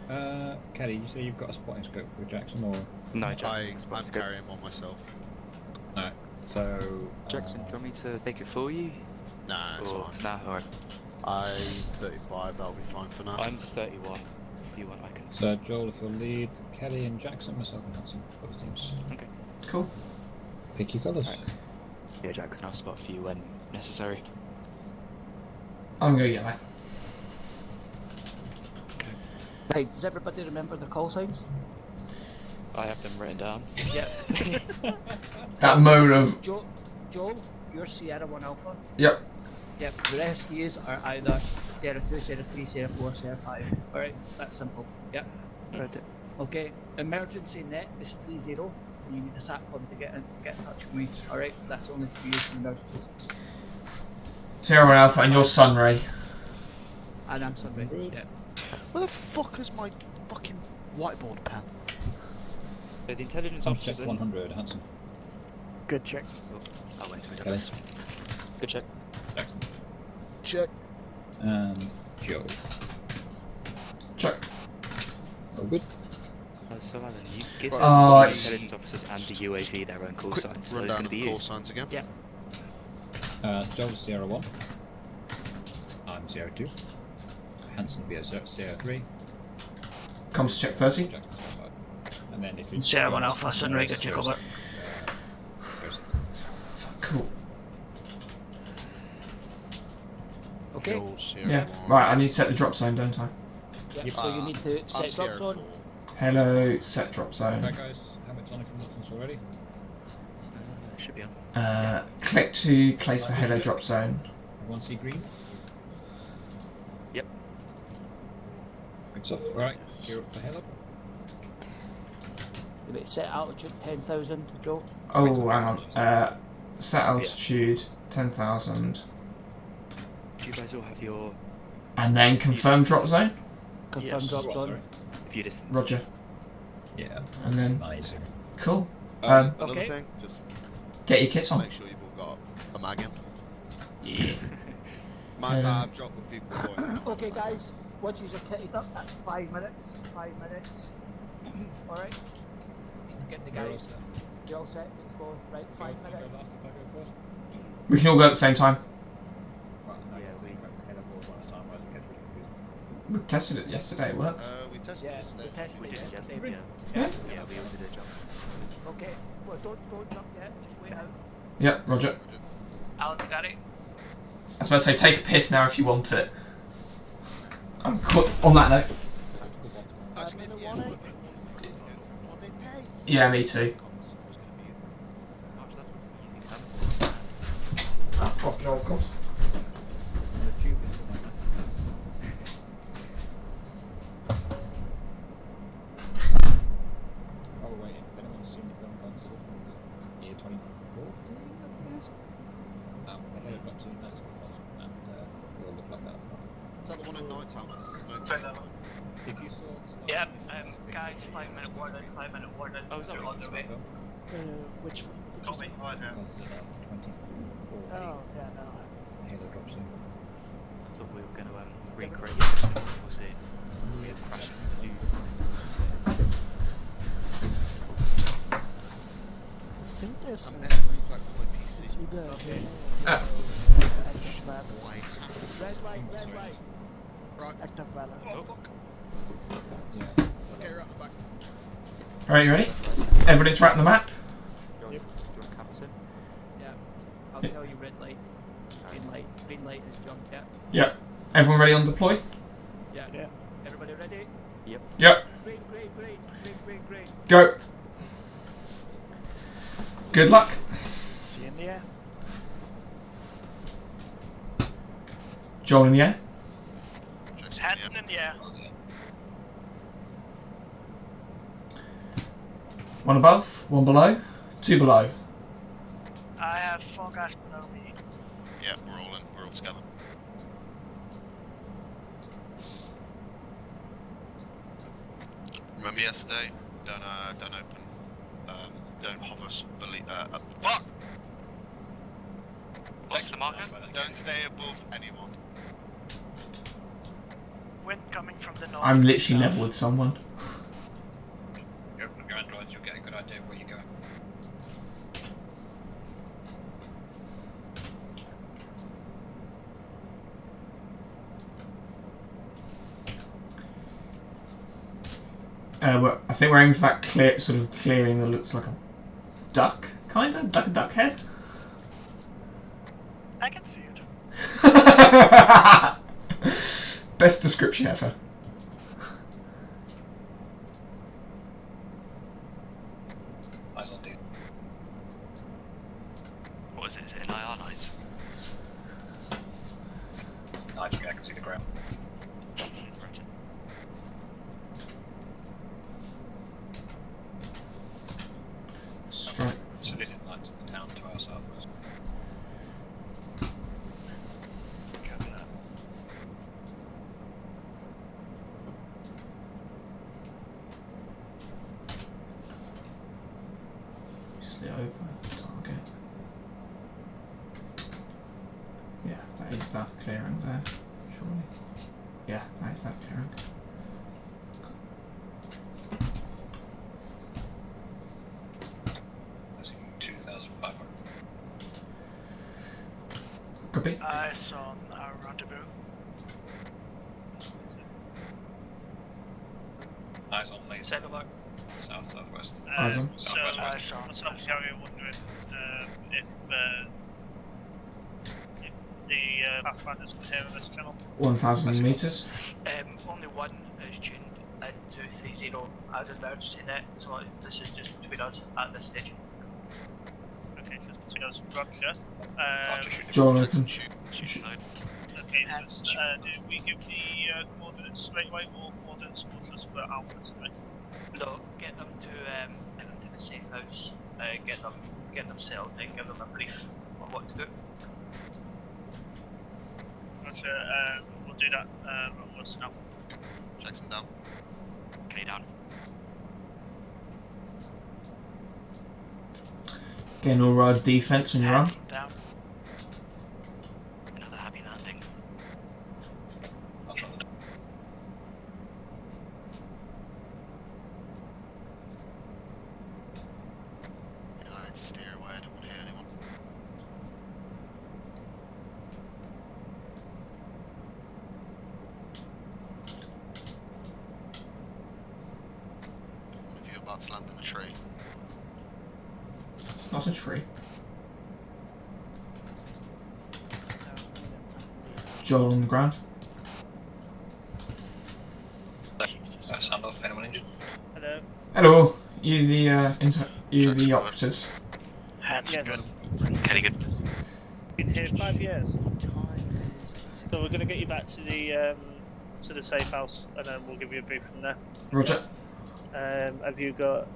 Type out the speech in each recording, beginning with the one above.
Kelly, you say you've got a spotting scope for Jackson, or? No, I'm Jackson. carrying one myself. No. So. Jackson, do you want me to take it for you? Nah, it's fine. Nah, alright. I'm 35, that'll be fine for now. I'm 31. If you want, I can. So Joel, if you'll lead, Kelly and Jackson, myself and Hudson, both teams. Okay. Cool. Pick your colours. Right. Yeah, Jackson, I'll spot for you when necessary. I'm going to go yellow. Right, does everybody remember the call signs? I have them written down. Yep. That moment of... Joel, you're Sierra 1 Alpha. Yep. Yep, the rest of yous are either Sierra 2, Sierra 3, Sierra 4, Sierra 5. Alright, that's simple. Yep. Right. Okay, emergency net is 30. You need a SATCOM to get in touch with me. Alright, that's only to be used in emergencies. Sierra 1 Alpha and your Sunray. And I'm sorry. Yeah. Where the fuck is my fucking whiteboard pen? So the intelligence Check officers in. 100, Hudson. Good check. Oh, I went to Kelly. this. Good check. Jackson. Check. And Joe. Check. All good? So Alan, you give Right. the It's- intelligence officers and the UAV their own call Quick signs. So run it's down going to of be the call you. signs again. Yeah. Joel, Sierra 1. I'm Sierra 2. Hanson will be a Sierra 3. Comms check 30. Jackson Sierra 5. And then if it's Sierra 1 Alpha, Sunray, get your cover. Cool. Okay? Joel, Sierra Yeah. 1. Right, I need to set the drop zone, don't I? Yep, so you need to I'm set Sierra drop zone. 4. Hello, set drop zone. Right guys, helmets on if you're not already. Should be on. Click to place the hello drop zone. Everyone see green? Yep. Good stuff. Right, gear up for hello. Wait, set altitude 10,000, Joe. Oh, hang on. Set altitude 10,000. Do you guys all have your And then confirm drop zone. Confirm Yes. drop zone. view distance? Roger. Yeah. And then Nice. cool. Another Okay. thing, just Get your kits on. make sure you've all got a mag in. Yeah. Mine's Yeah. I've dropped with people going. Okay, guys, once you're kitted up, that's 5 minutes. 5 minutes. Alright? Need to get the guys. You all set? Need to go. Right, 5 minutes. We can all go at the same time. We tested it yesterday. It worked. We tested Yeah, it we yesterday. tested We it did it yesterday. yesterday. Yeah. Yeah, we all did a jump. Okay, well, don't jump yet. Just wait out. Yep, Roger. Alan, you got it? I was about to say, take a piss now if you want it. I'm on that note. Actually, if you want they pay. Yeah, me too. Off Joel, of course. Oh wait, if anyone's seen the film Godzilla from the year 2014, I think it is. The helicopter scene, that's what it was, and it all looked like that. Is that the one at night time when there's smoke? If you saw the start Yep, of the guys, 5 minute warning, 5 minute warning. Oh, is that You're what on film, the way. Which Copy. Godzilla 2014, Oh, yeah, no. the helo drop scene. I thought we were going to recreate it. We'll see. We have crashed into I think there's I'm entering back to my PC. it's either Okay. active map, Why? Red light, red light. Right. active valor. Oh, fuck. Yeah. Okay, right, I'm back. Alright, you ready? Everyone interact on the map? Do you want to canvas in? Yeah. I'll tell you red light. Green light. Green light is jump, yeah. Yep. Everyone ready on deploy? Yeah. Yeah. Everybody ready? Yep. Yep. Green, green, green. Green, green, green. Go. Good luck. See you in the air. Joel in the air. Hanson in the air. One above, one below, two below. I have 4 guys below me. Yeah, we're all in. We're all together. Remember yesterday? Don't open. Don't hover. Fuck! What's the marker? Don't stay above anyone. wind coming from the north. I'm literally level with someone. You open up your androids, you'll get a good idea of where you're going. I think we're aiming for that sort of clearing that looks like a duck, kinda? Like a duck head? I can see it. Best description ever. Eyes on dude. What is it? Is it an IR light? I can see the ground. Roger. Strike. Civilian lines in the town to our southwest. Copy that. Slid over. Target. Yeah, that is that clearing there, surely. Yeah, that is that clearing. That's 2,500. Copy. Eyes on our rendezvous. Eyes on laser. Second mark. South-southwest. Eyes on. So Southwest. eyes on. What's up, Gary? Wondering if the Pathfinders can hear this channel. 1,000 meters. Only one is tuned into 30 as an emergency net, so this is just between us at this stage. Okay, just between us. Roger. Jaw open. Shoot load. Okay, so do we give the coordinates straight away or coordinates just for Alpha tonight? No, get them to the safe house, get them settled and give them a brief on what to do. Roger, we'll do that. We'll listen up. Jackson down. Okay, down. Getting all right defense when you're on. Hands down. Another happy landing. I'll try the Yeah, I had to steer away, I didn't want to hear anyone. One of you about to land in a tree. It's not a tree. Joel on the ground. sound off. Anyone injured? Hello. Hello. You the operatives. Hands Yes. good. Okay, good. Been here 5 years. So we're going to get you back to the safe house, and then we'll give you a brief from there. Roger. Have you got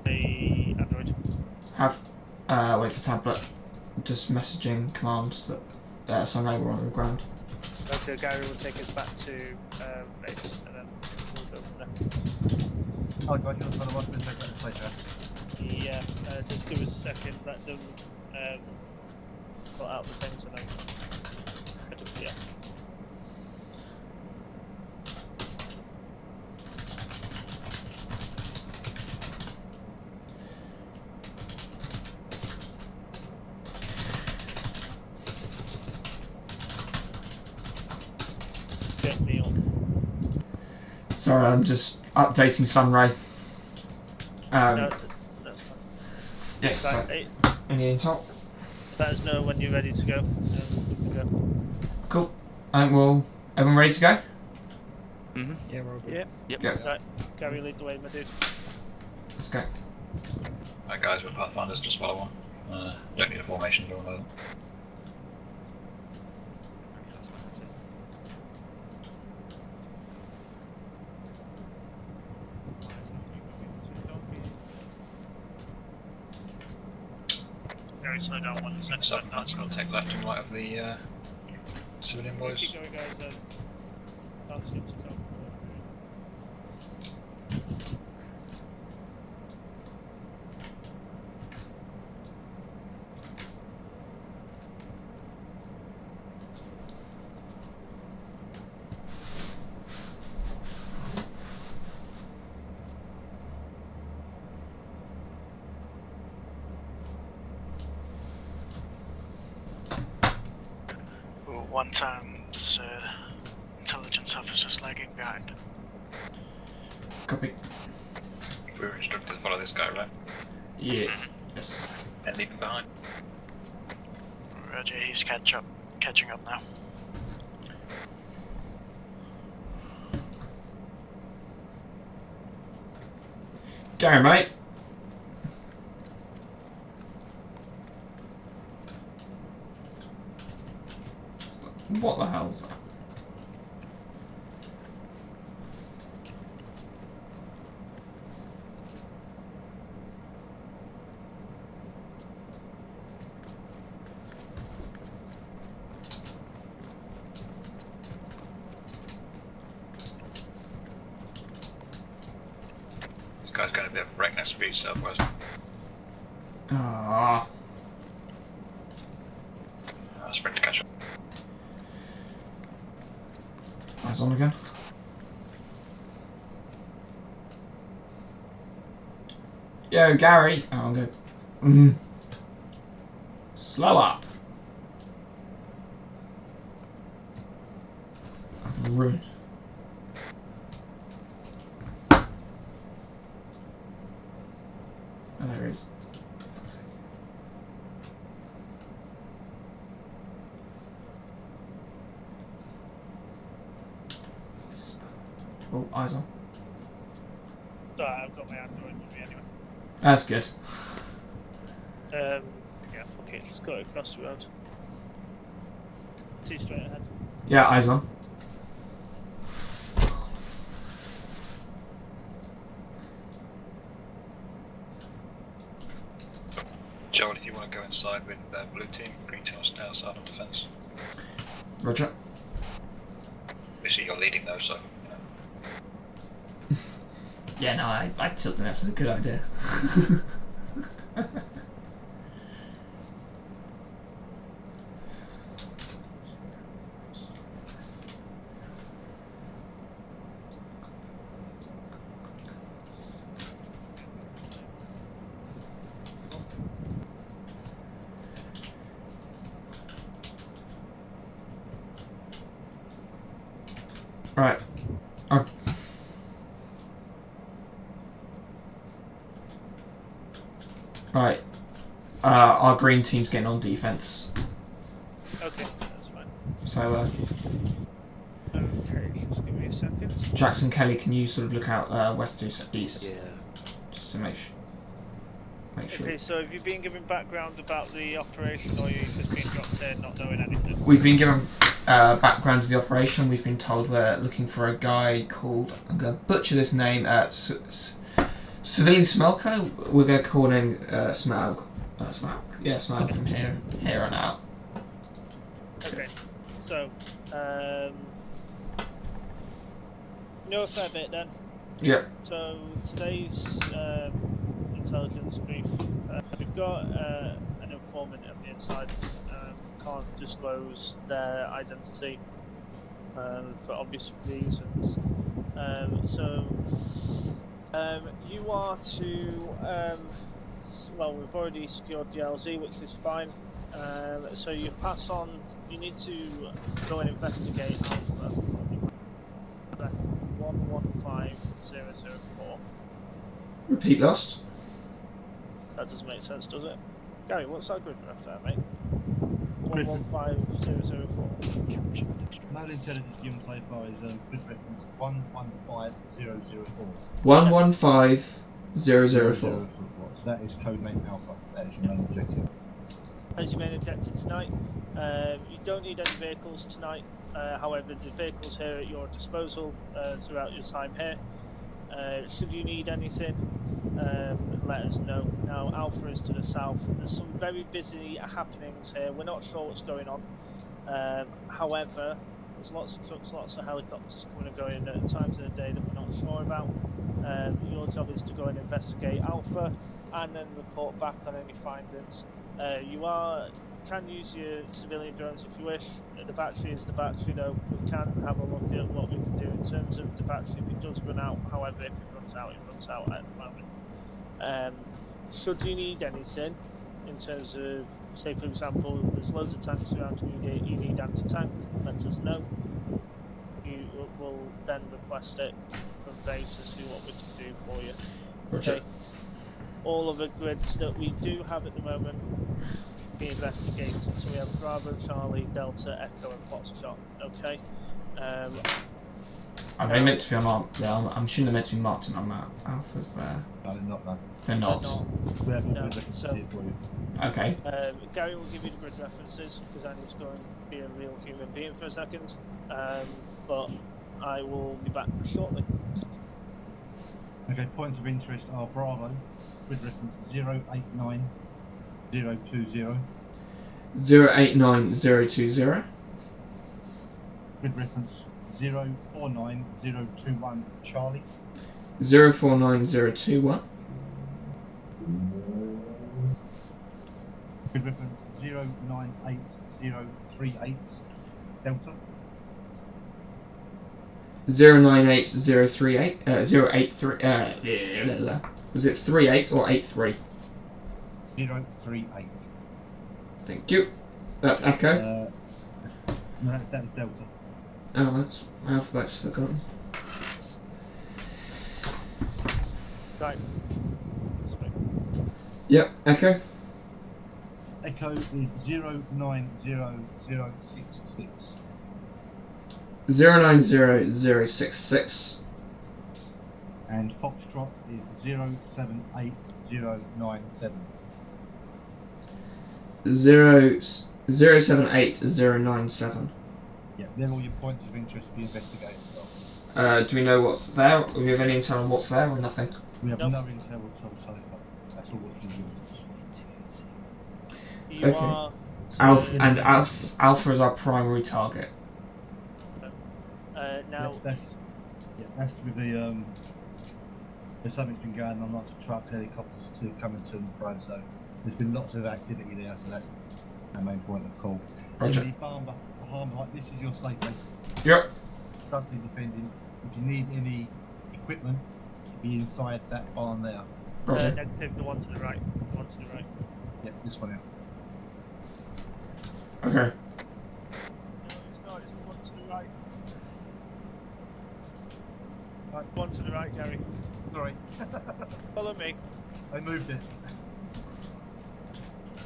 a Android? Have wait a tablet. Just messaging commands that Sunray were on the ground. Okay, Gary will take us back to base, and then we'll go from there. Oh, God, you're going to want to take that pleasure. Yeah, just give us a second, let them put out the things, and then yeah. Get Neil. Sorry, I'm just updating Sunray. No, that's fine. Yes. Right, So, any intel? let us know when you're ready to go. We can go. Cool. Well, everyone ready to go? Mm-hmm. Yeah, we're all good. Yep. Yep. Right, Gary, lead the way, my dude. Let's go. Alright guys, we're Pathfinders, just follow on. Don't need a formation, don't know. Gary, slow down 1 second. Southern Pan's going to take left and right of the civilian boys. Keep going, guys. Can't seem to come. 1 times intelligence officers lagging behind. Copy. We were instructed to follow this guy, right? Yeah. Yes. And leave him behind. Roger, he's catching up now. Gary, mate. What the hell was that? This guy's going to be at breakneck speed southwest. Ah. Sprint to catch up. Eyes on again. Yo, Gary. Oh, I'm good. Slow up. I've ruined. Oh, there he is. Oh, eyes on. Sorry, I've got my Android with me anyway. That's good. Yeah, fuck it, let's go across the road. See straight ahead. Yeah, eyes on. Joel, if you want to go inside with blue team, green team will stay outside on defence. Roger. Obviously you're leading though, so... Yeah, no, I still think that's a good idea. Right. Right. Our green team's getting on defense. Okay, that's fine. So, Okay, just give me a second. Jackson, Kelly, can you sort of look out west to east? Yeah. Just to make sure. Okay, so have you been given background about the operation, or you've just been dropped in not knowing anything? We've been given background of the operation. We've been told we're looking for a guy called, I'm going to butcher this name, Civilian Smelko. We're going to call him Smaug. Smaug. Yeah, Smaug from here on out. Okay, so, you know a fair bit then. Yep. So today's intelligence brief, we've got an informant on the inside. Can't disclose their identity for obvious reasons. You are to, well, we've already secured the LZ, which is fine. So you pass on, you need to go and investigate Alpha. 115004. Repeat lost. That doesn't make sense, does it? Gary, what's that grid left there, mate? 115004. No intelligence given so far is good reference 115004. 115004. So that is codename Alpha. That is your main objective. As your main objective tonight, you don't need any vehicles tonight. However, the vehicles here at your disposal throughout your time here. Should you need anything, let us know. Now, Alpha is to the south. There's some very busy happenings here. We're not sure what's going on. However, there's lots of trucks, lots of helicopters coming and going at times of the day that we're not sure about. Your job is to go and investigate Alpha and then report back on any findings. You can use your civilian drones if you wish. The battery is the battery though. We can have a look at what we can do in terms of the battery if it does run out. However, if it runs out, it runs out at the moment. Should you need anything, in terms of, say for example, there's loads of tanks around and you need anti-tank, let us know. You will then request it from base to see what we can do for you. Roger. Okay. All of the grids that we do have at the moment be investigated. So we have Bravo, Charlie, Delta, Echo, and Foxtrot. Okay. Are they meant to be on our? Yeah, I'm assuming they're meant to be marked on our map. Alpha's there. No, they're not. No. They're not. We have all No, good references so- here for you. Okay. Gary will give you the grid references because I need to go and be a real human being for a second. But I will be back shortly. Okay, points of interest are Bravo, with reference 089020, 089020. with reference 049021 Charlie, 049021. with reference 098038 Delta, 098038. 083. Was it 38 or 83? 038. Thank you. That's Echo. No, that's Delta. Oh, that's my alphabet's forgotten. Right. Yep, Echo. Echo is 090066. 090066. And Foxtrot is 078097. 078097. Yeah, they're all your points of interest to be investigated. Do we know what's there? Do we have any intel on what's there or nothing? We have Nope. no intel at all so far. That's all what's been given to us. You Okay. are. Alpha is our primary target. Now. That's with the there's something's been going on, lots of trucks, helicopters to coming to and fro, so there's been lots of activity there, so that's our main point of call. Roger. Any harm behind, this is your safety. Yep. Does need defending. If you need any equipment, be inside that barn there. Roger. Negative, the one to the right. The one to the right. Yep, this one out. Okay. No, it's not, it's the one to the right. Right, one to the right, Gary. Sorry, Follow me. I moved it.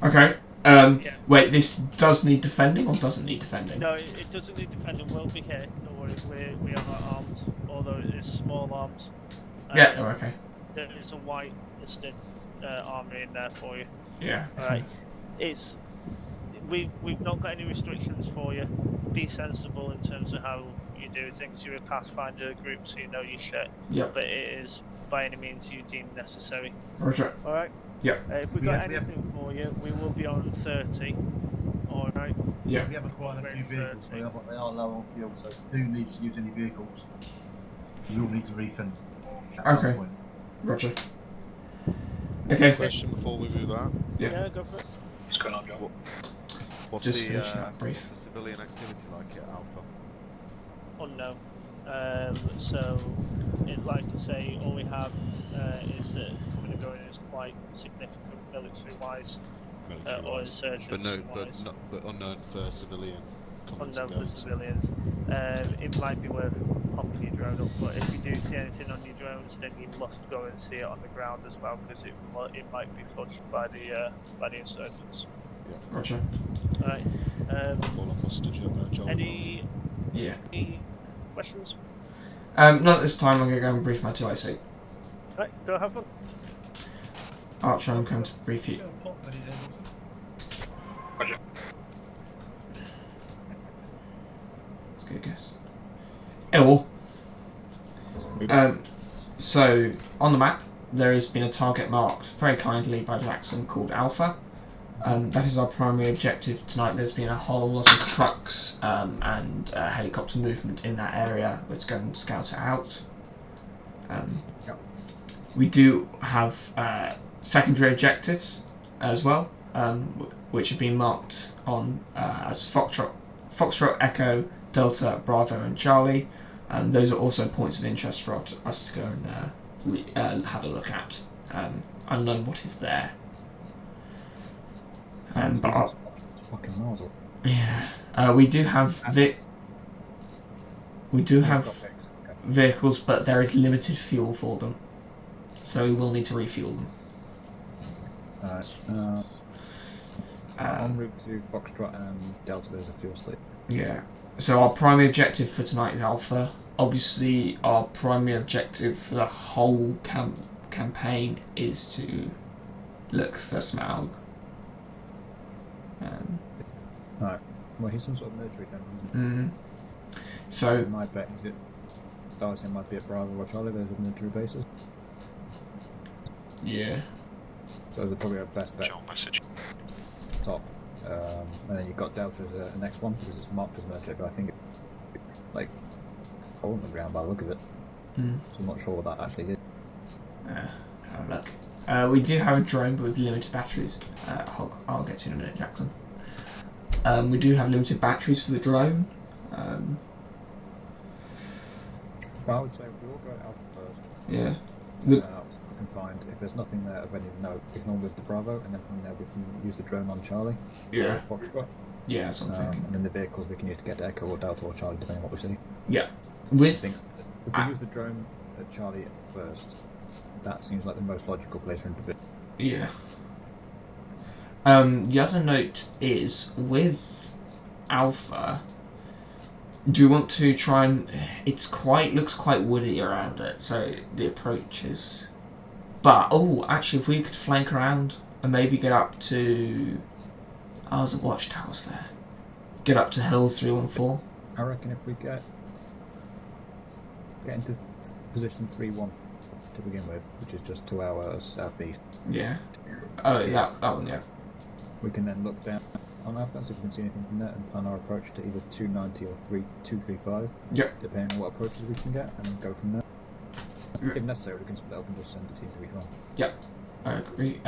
Okay. Yeah. Wait, this does need defending or doesn't need defending? No, it doesn't need defending. We'll be here. Don't worry, we are not armed, although it is small arms. Yeah, oh, okay. There is a white listed armory in there for you. Yeah. Alright. We've not got any restrictions for you. Be sensible in terms of how you do things. You're a Pathfinder group, so you know your shit. Yep. But it is by any means you deem necessary. Roger. Alright? Yep. If we've got anything for you, we will be on 30. Alright? Yeah. We have acquired a few vehicles, they are low on fuel, so if you do need to use any vehicles, you will need to refill at some Okay. point. Roger. Okay. Question before we move out. Yeah, go for it. What's going on, John? What's Just the finishing up brief. what's the civilian activity like at Alpha? Unknown. So, like I say, all we have is that coming and going is quite significant military-wise, or Military-wise. insurgency-wise. But unknown for civilian comings Unknown and for goings. civilians. It might be worth popping your drone up, but if you do see anything on your drones, then you must go and see it on the ground as well, because it might be fudged by the insurgents. Roger. Alright. All on hostage at Joel. Any questions? Not at this time. I'm going to go and brief my 2IC. Right, go have fun. Archer, I'm going to brief you. Roger. That's a good guess. Ill. So, on the map, there has been a target marked very kindly by Jackson called Alpha. That is our primary objective tonight. There's been a whole lot of trucks and helicopter movement in that area. We're going to scout it out. We do have secondary objectives as well, which have been marked on as Foxtrot, Echo, Delta, Bravo and Charlie. Those are also points of interest for us to go and have a look at and learn what is there. But Fucking miles away. yeah, we do have vehicles, but there is limited fuel for them, so we will need to refuel them. Alright. En route to Foxtrot and Delta, there's a fuel station. Yeah. So our primary objective for tonight is Alpha. Obviously, our primary objective for the whole campaign is to look for Smaug. Alright. Well, he's some sort of military general. So my bet is it might be at Bravo or Charlie. There's a military bases. yeah. Those are probably our best bet. Joel message. Top. And then you've got Delta as the next one because it's marked as military, but I think it's like hole in the ground by the look of it. So I'm not sure what that actually is. Have a look. We do have a drone with limited batteries. I'll get to you in a minute, Jackson. We do have limited batteries for the drone. Well, I would say we all go at Alpha first. Yeah. We can find if there's nothing there of any note, we can all move to Bravo, and then from there we can use the drone on Charlie. Yeah. Or Foxtrot. Yeah, that's what I'm thinking. And then the vehicles we can use to get to Echo or Delta or Charlie, depending on what we see. Yeah. I think if we use the drone at Charlie first, that seems like the most logical place for him to be. Yeah. The other note is with Alpha. Do you want to try and? Looks quite woody around it, so the approach is. But actually, if we could flank around and maybe get up to. Oh, there's a watchtowers there. Get up to Hill 314. I reckon if we get into position 3-1 to begin with, which is just 2 hours southeast. Yeah. Oh, that one, yeah. We can then look down on Alpha, see if we can see anything from there, and plan our approach to either 290 or 235. Yep. Depending on what approaches we can get, and go from there. If necessary, we can split up and just send a team to each one. Yep. I agree.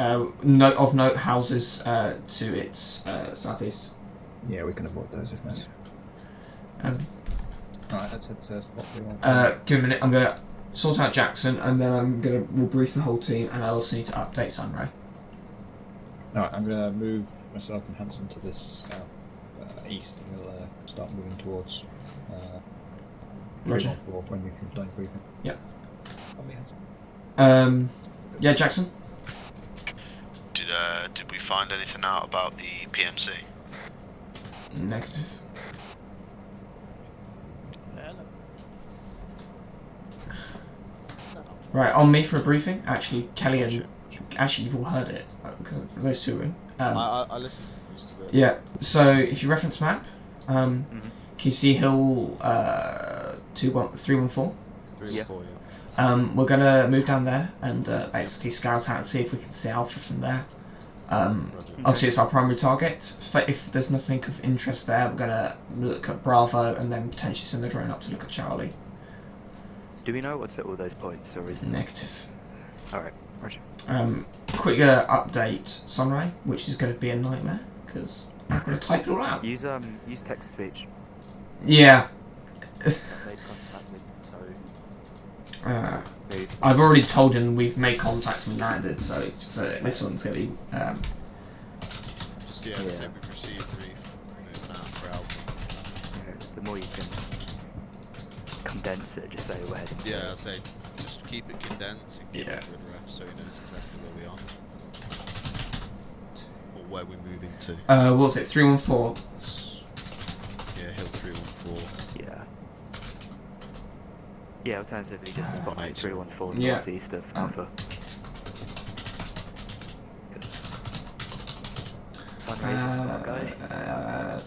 Note, houses to its southeast. Yeah, we can avoid those if necessary. Alright, let's head to spot 314. Give me a minute. I'm gonna sort out Jackson, and then we'll brief the whole team, and I also need to update Sunray. Alright, I'm gonna move myself and Hanson to this east, and we'll start moving towards Roger. 314 when we've done briefing. Yep. Hanson. Yeah, Jackson. Did we find anything out about the PMC? Negative. Right, on me for a briefing. Actually, Kelly and you've all heard it because those two are in. I listened to most of it. Yeah. So if you reference map, can you see Hill 314? 314, yeah. We're gonna move down there and basically scout out and see if we can see Alpha from there. Obviously, it's our primary target. If there's nothing of interest there, we're gonna look at Bravo and then potentially send the drone up to look at Charlie. Do we know what's at all those points, or is it Negative? Alright, Roger. Quick update, Sunray, which is going to be a nightmare because I've got to type it all out. Use text to speech. Yeah. Made contact with, so I've already told him we've made contact and landed, so this one's going to be. Just say we've received brief now for Alpha. The more you can condense it, just say we're heading to. Yeah, I'll say just keep it condensed and keep it to a ref so he knows exactly where we are. Or where we're moving to. What was it? 314. Yeah, Hill 314. Yeah. Yeah, alternatively just spot 314 yeah. northeast of Alpha. Sunrise is not guy.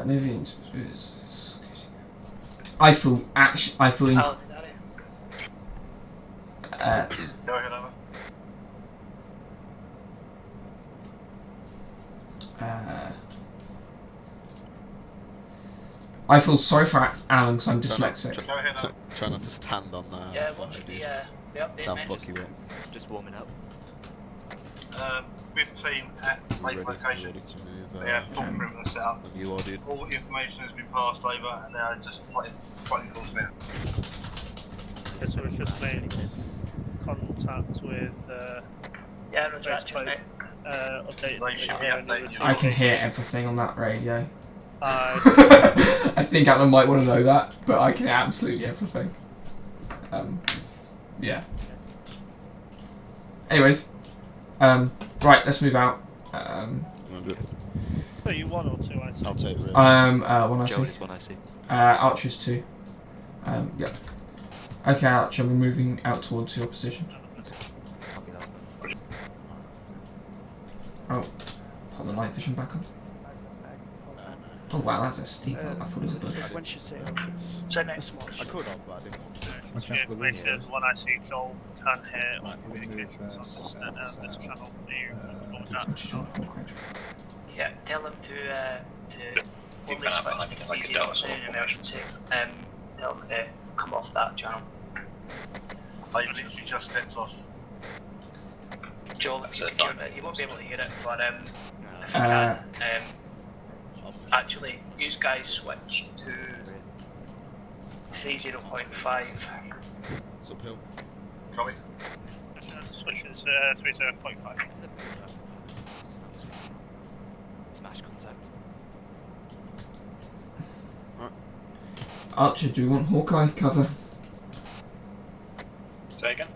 Moving. I feel. I feel sorry for Alan because I'm dyslexic. Try not to stand on that. Yeah, what's the update That'll message? fuck you up. Just warming up. With team at We're safe ready location. to move. They have full perimeter set up. Have you ordered? All information has been passed over, and now just fighting calls now. This was just made contact with Yeah, Roger, Base just mate. updated. They should be updating you. I can hear everything on that radio. I I think Alan might want to know that, but I can hear absolutely everything. Yeah. Anyways, right, let's move out. So you 1 or 2, I see. I'll take Rick. One I Joel see. is one I see. Archer's 2. Yep. Okay, Archer, we're moving out towards your position. Copy that. Oh, put the night vision back on. Oh wow, that's a steep hill. I thought it was a bush. When she says it's So next a one. I could have, but I didn't want to. Watch out Yeah, for the information wind. is one I see. Joel can hear all Right, we'll move, communications on this channel for you. She's on Hawkeye. Yeah, tell them to only switch if it's easy or in an emergency. Tell them to come off that channel. They've literally just stepped off. Joel, you won't be able to hear it, but if you can, actually, you guys switch to 30.5. It's uphill. Copy. Switches 30.5. Smash contact. Archer, do we want Hawkeye cover? Say again?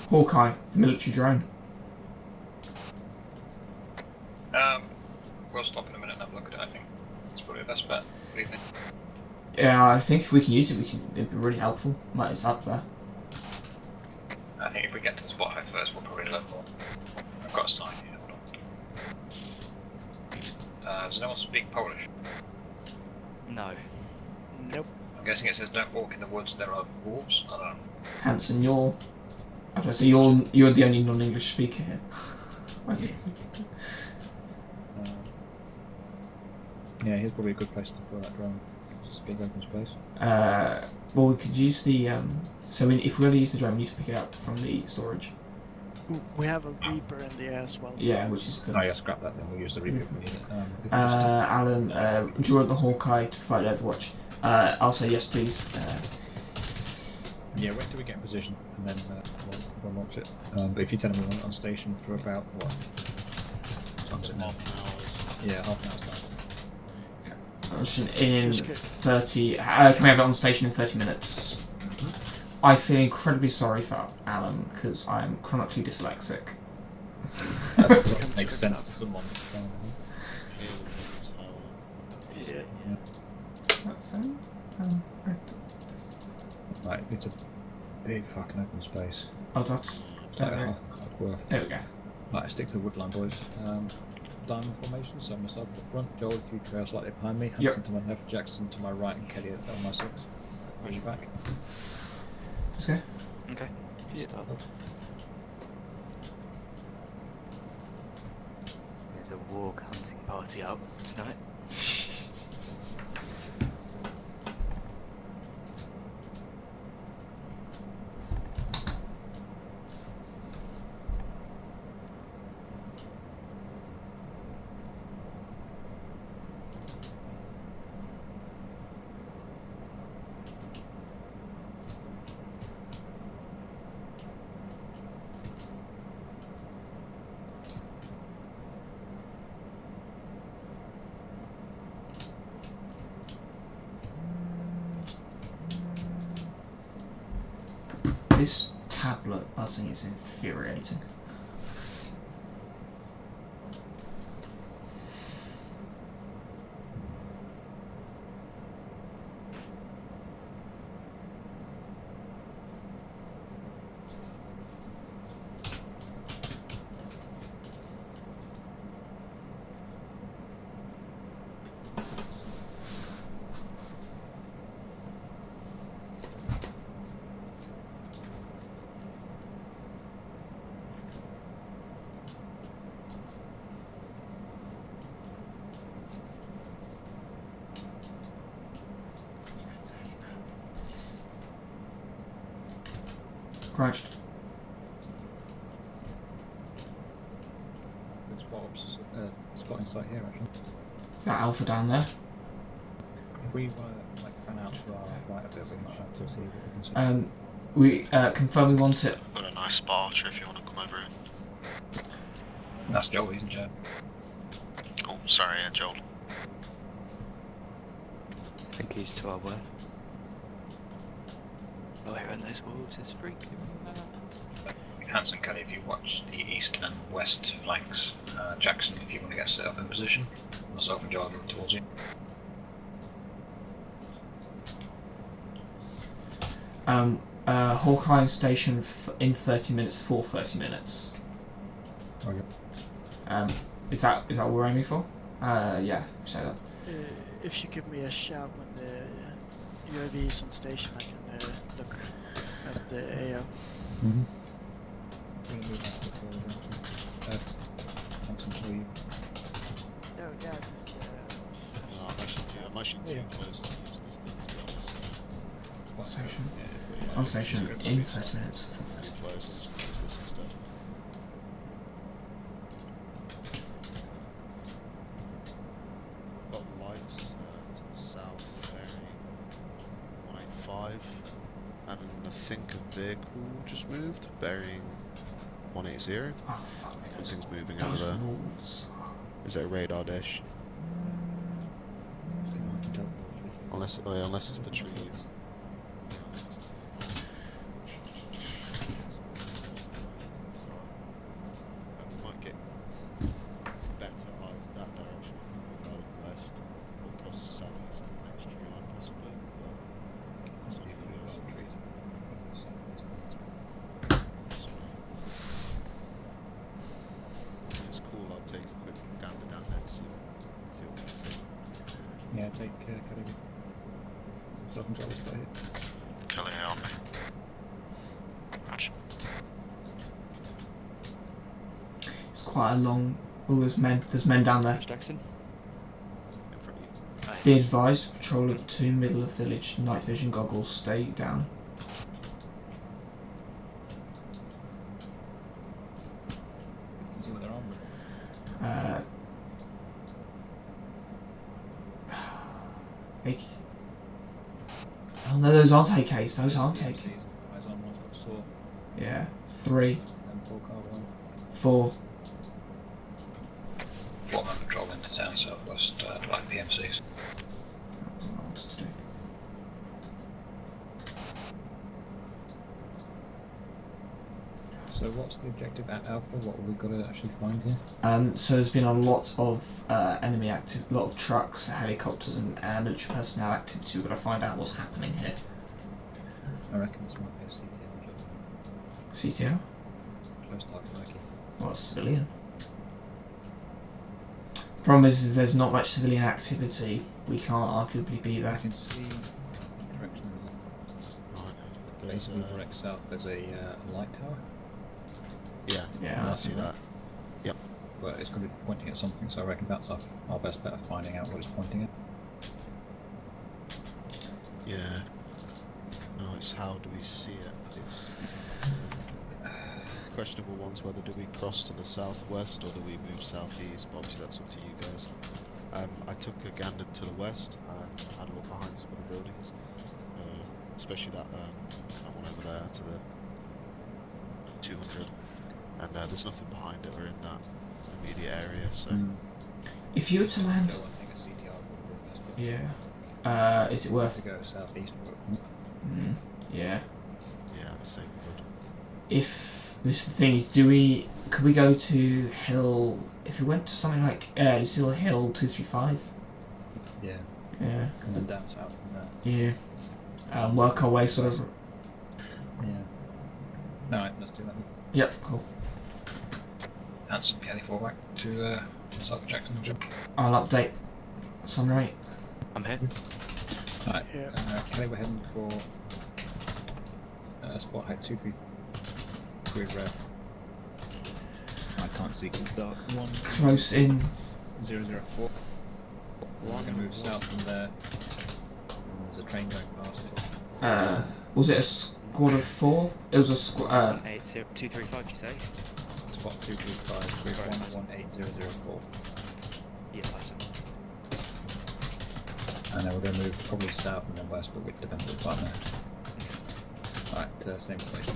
Hawkeye, the military drone. We'll stop in a minute and have a look at it, I think. It's probably the best bet. What do you think? Yeah, I think if we can use it, it'd be really helpful. Like, it's up there. I think if we get to the spot high first, we'll probably learn more. I've got a sign here, hold on. Does anyone speak Polish? No. nope. I'm guessing it says don't walk in the woods, there are wolves? I don't know. Hanson, you're the only non-English speaker here. Yeah, here's probably a good place to throw that drone. It's a big open space. Well, we could use the so if we're going to use the drone, we need to pick it up from the storage. We have a Reaper in the air as well. Yeah, which is the. Oh yeah, scrap that then. We'll use the Reaper if we need it. Alan, do you want the Hawkeye to fight Overwatch? I'll say yes, please. Yeah, wait till we get in position and then we'll launch it. But if you tell them we want it on station for about what? Time's it now? Half an hour. Yeah, half an hour's time. In 30. Can we have it on station in 30 minutes? I feel incredibly sorry for Alan because I'm chronically dyslexic. Makes sense to someone. Yeah. That's Right, it's a big fucking open space. Oh, that's. Like half worth. There we go. Right, stick to the woodline, boys. Diamond formation, so myself at the front, Joel, if you trail slightly behind me, Hanson Yep. to my left, Jackson to my right, and Kelly on my 6. Push back. Let's go. Okay. Start. There's a warg hunting party out tonight. This tablet buzzing is infuriating. crouched. Good spotting site here actually. Is that Alpha down there? If we like fan out to our right a bit, we might have to see what we can see. We confirm we want it. Got a nice spot, Archer, if you want to come over here. That's Joel, isn't it? Oh, sorry, Joel. I think he's to our west. Oh, here on those wolves is freaking me out. Hanson, Kelly, if you watch the east and west flanks, Jackson, if you want to get set up in position, myself and Joel are towards you. Hawkeye station in 30 minutes for 30 minutes. Okay. Is that what we're aiming for? Yeah, say that. If you give me a shout when the UAV is on station, I can look at the AO. Mm-hmm. No, yeah, just, No, I'm actually too close to use this thing, to be honest. What station? On station in 30 minutes for 30 Too close. minutes. Use this instead. Got lights to the south bearing 185, and I think a vehicle just moved bearing 180. Oh fuck. Something's moving Those over there. wolves. Is it a radar dish? Unless it's the trees. We might get better eyes that direction if we move out west or across southeast and next tree line possibly, but that's only for us. If it's cool, I'll take a quick gander down there and see what we can see. Yeah, take Kelly. Myself and Joel stay here. Kelly on me. Roger. It's quite a long. Oh, there's men down there. Jackson? In front of you. Be advised, patrol of 2 middle of village, night vision goggles, stay down. See what they're on with. AK. Oh no, those aren't AKs, those aren't AKs. Eyes on, one's got a saw, Yeah, 3, and 4 car one. 4. 4 man patrol into town southwest, like the M6. That wasn't what I wanted to do. So what's the objective at Alpha? What have we got to actually find here? So there's been a lot of enemy active, a lot of trucks, helicopters, and military personnel activity. We've got to find out what's happening here. I reckon this might be a CTO job. CTO? Close to like Well, it's civilian. Problem is, there's not much civilian activity. We can't arguably be I there. can see direction Right. There's of the direct south. There's a light tower, Yeah, I see that. but it's going to be pointing at something. So I reckon that's our best bet of finding out what it's pointing at. Yeah. No, it's how do we see it? It's questionable ones. Whether do we cross to the southwest or do we move southeast? But obviously that's up to you guys. I took a gander to the west and had a look behind some of the buildings, especially that one over there to the 200. And there's nothing behind it. We're in that immediate area, so. If you were to land, So I think a CTR would be best bet. yeah, is it worth? To go southeast for it. Yeah. Yeah, I'd say we would. If this is the thing is, could we go to Hill? If we went to something like is it Hill 235? Yeah. Yeah. And then down south from there. Yeah. Work our way sort of. Yeah. Alright, let's do that. Yep. Cool. Hanson, Kelly, fall back to South Jackson and jump. I'll update. Sunray. I'm here. Alright, Yeah. Kelly, we're heading for spot height 233 ref. I can't see because dark. Close in. 004. We're going to move south from there. And there's a train going past it. Was it Quarter 4. It was a 235, you say? Spot 235, grid 118004. Yeah, that's it. And then we're going to move probably south and then west, but it depends on the fight there. Alright, same place.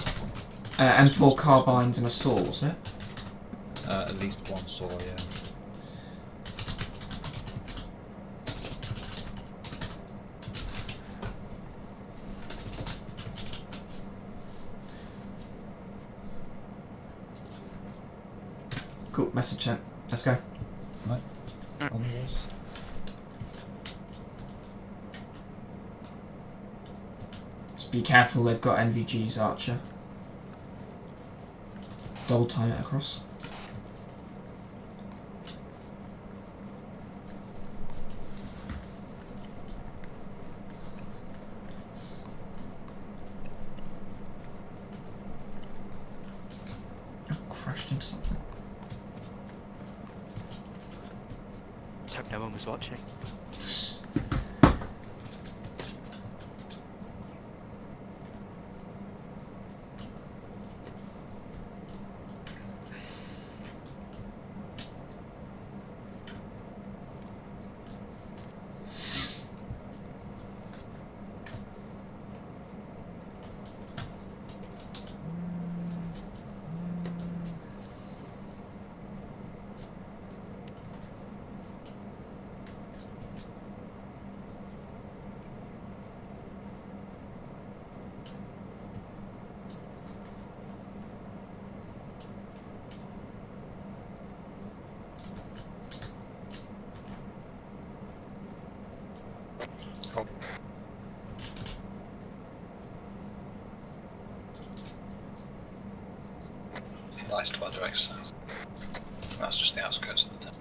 And 4 carbines and a saw, wasn't it? At least one saw, yeah. Cool, message sent. Let's go. Right. On the walls. Just be careful, they've got NVG's Archer. Double time it across. Oh, crashed into something. Hope no one was watching. Nice to our direct south. That's just the outskirts of the town.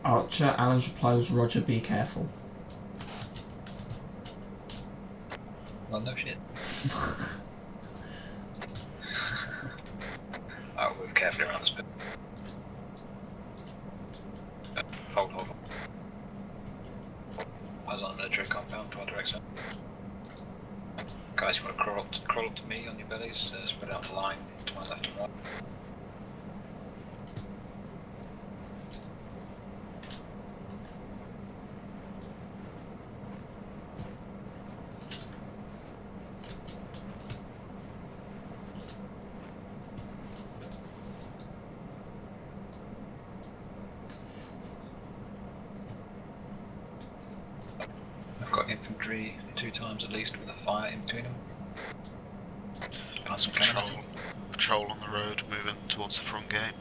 Archer, Alan's reply was Roger, be careful. Well, no shit. I'll move carefully around this bit. Hold. I was on a military compound to our direct south. Guys, you want to crawl up to me on your bellies, spread out the line to my left and right. I've got infantry 2 times at least with a fire in between them. That's patrol on the road, moving towards the front gate.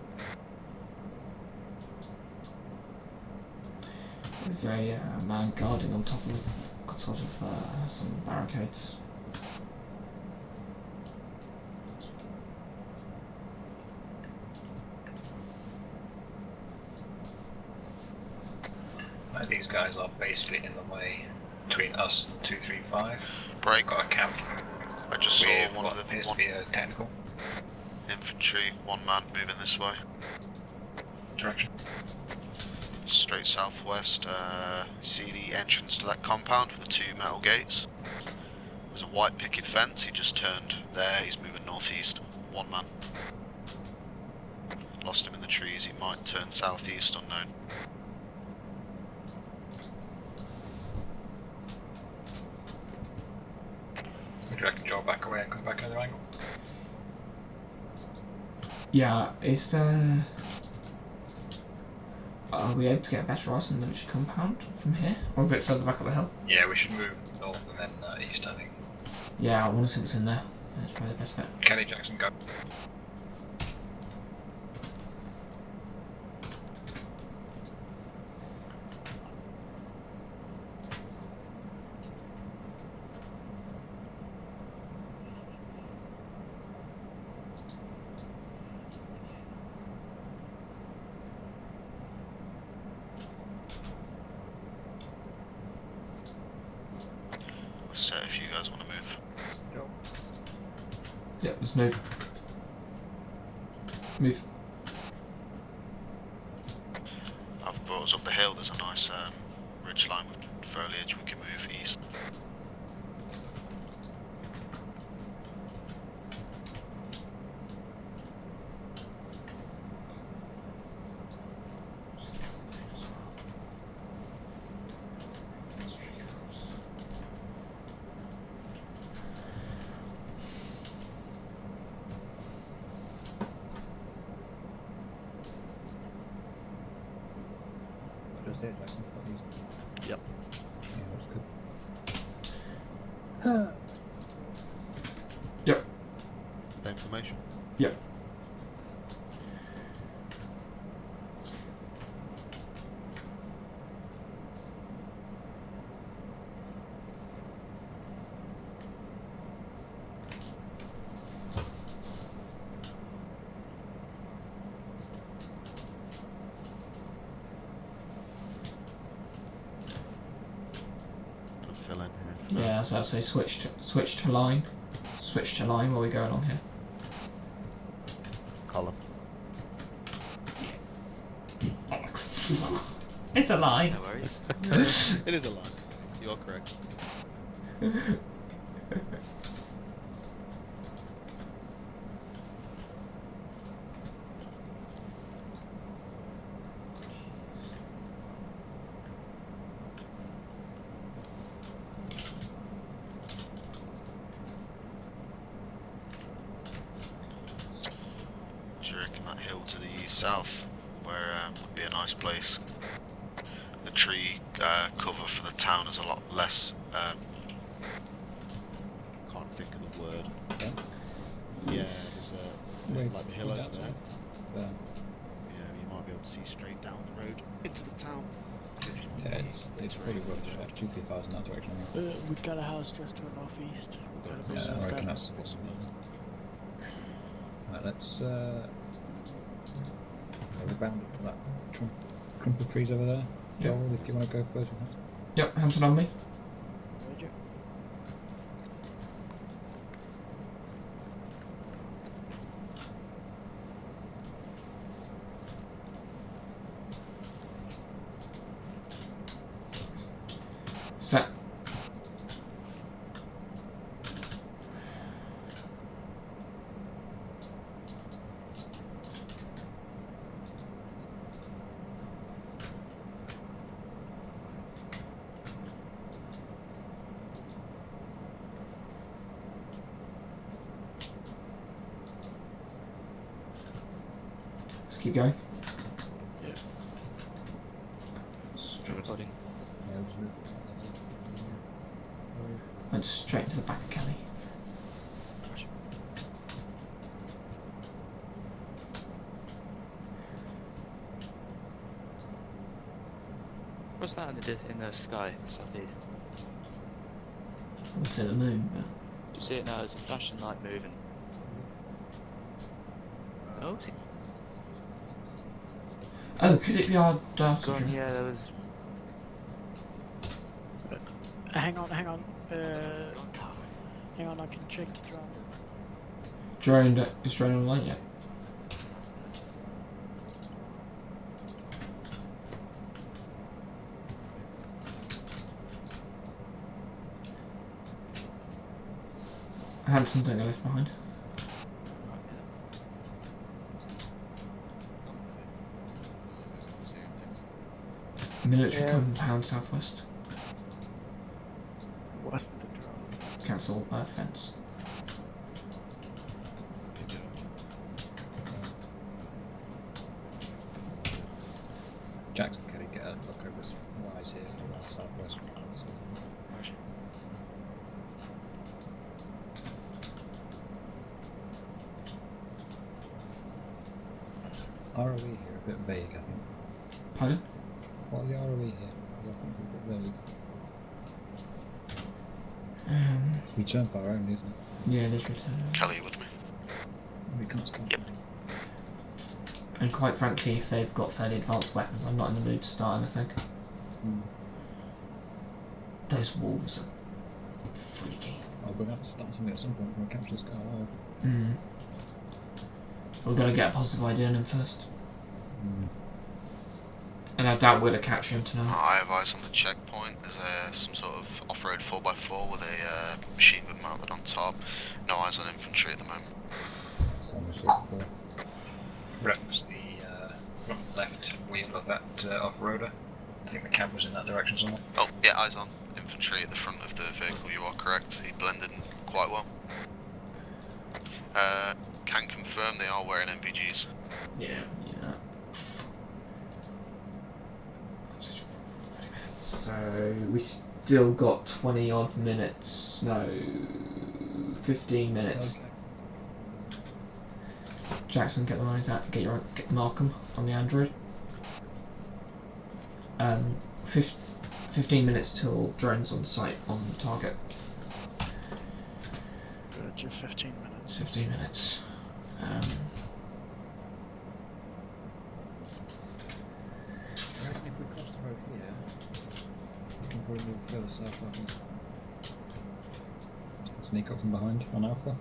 There's a man guarding on top of sort of some barricades. These guys are basically in the way between us and 235. Break. Got a camp. I just saw one of the appears to be a technical infantry, 1 man moving this way. direction. Straight southwest. See the entrance to that compound with the 2 metal gates? There's a white picket fence, he just turned there, he's moving northeast. 1 man. Lost him in the trees, he might turn southeast, unknown. Would you reckon Joel back away and come back another angle? Yeah, is there... Are we able to get a better eyes on the military compound from here? Or a bit further back up the hill? Yeah, we should move north and then east, I think. Yeah, I want to see what's in there. That's probably the best bet. Kelly Jackson, go. Set if you guys want to move. Go. Yeah, let's move. Move. I've brought us up the hill, there's a nice ridge line with foliage, we can move east. Just here, Jackson. Yep. Yeah, that's good. Yep. The information. Yep. Gonna fill in here. Yeah, that's what I say. Switch to line. Switch to line while we go along here. Column. It's a line. No worries. It is a line. You're correct. Do you reckon that hill to the south, where would be a nice place? The tree cover for the town is a lot less. Can't think of the word. Yeah. Yeah, there's like the hill over there. There. Yeah, you might be able to see straight down the road into the town. Yeah, it's probably worth 2-3 cars in that direction. We've got a house just to the northeast. We've got a bit Yeah, of I reckon that. that's possible. Right, let's we're bound to that clump of trees over there. Yeah. Joel, if you want to go first. Yep, Hanson on me. Roger. Set. Let's keep going. Yeah. Recording. Went straight into the back of Kelly. What's that in the sky, southeast? I would say the moon, but Do you see it now? It's a flashing light moving. Oh, is it? oh, could it be our data? Go on, yeah, there was. Hang on. Hang on, I can check the drone. Is drone online yet? I had something I left behind. Military Yeah. compound southwest. Wasn't the drone. Cancel fence. Jackson, can you get a look over this rise here to the southwest? ROE here a bit vague, I think. Pardon? What are the ROE here? I think a bit vague. We turn for our own, isn't it? Yeah, there's return. Kelly, you with me? We can't stop. Yep. And quite frankly, if they've got fairly advanced weapons, I'm not in the mood to start anything. Mm. Those wolves are freaky. Oh, we're going to have to start something at some point when we capture this guy alive. Mm. We've got to get a positive idea on him first. Mm. And I doubt we're to catch him tonight. I have eyes on the checkpoint. There's some sort of off-road 4x4 with a machine gun mounted on top. No eyes on infantry at the moment. Same as before. Reference the front left wheel of that off-roader. I think the cab was in that direction somewhere. Oh, yeah, eyes on infantry at the front of the vehicle. You are correct. He blended in quite well. Can confirm they are wearing MPGs. Yeah. So we still got 20 odd minutes. No, 15 minutes. Okay. Jackson, get the lines out. Get Markham on the Android. 15 minutes till drones on site on target. Roger, 15 minutes. 15 minutes. I reckon if we cross the road here, we can probably move further south, I think. Sneak up from behind on Alpha.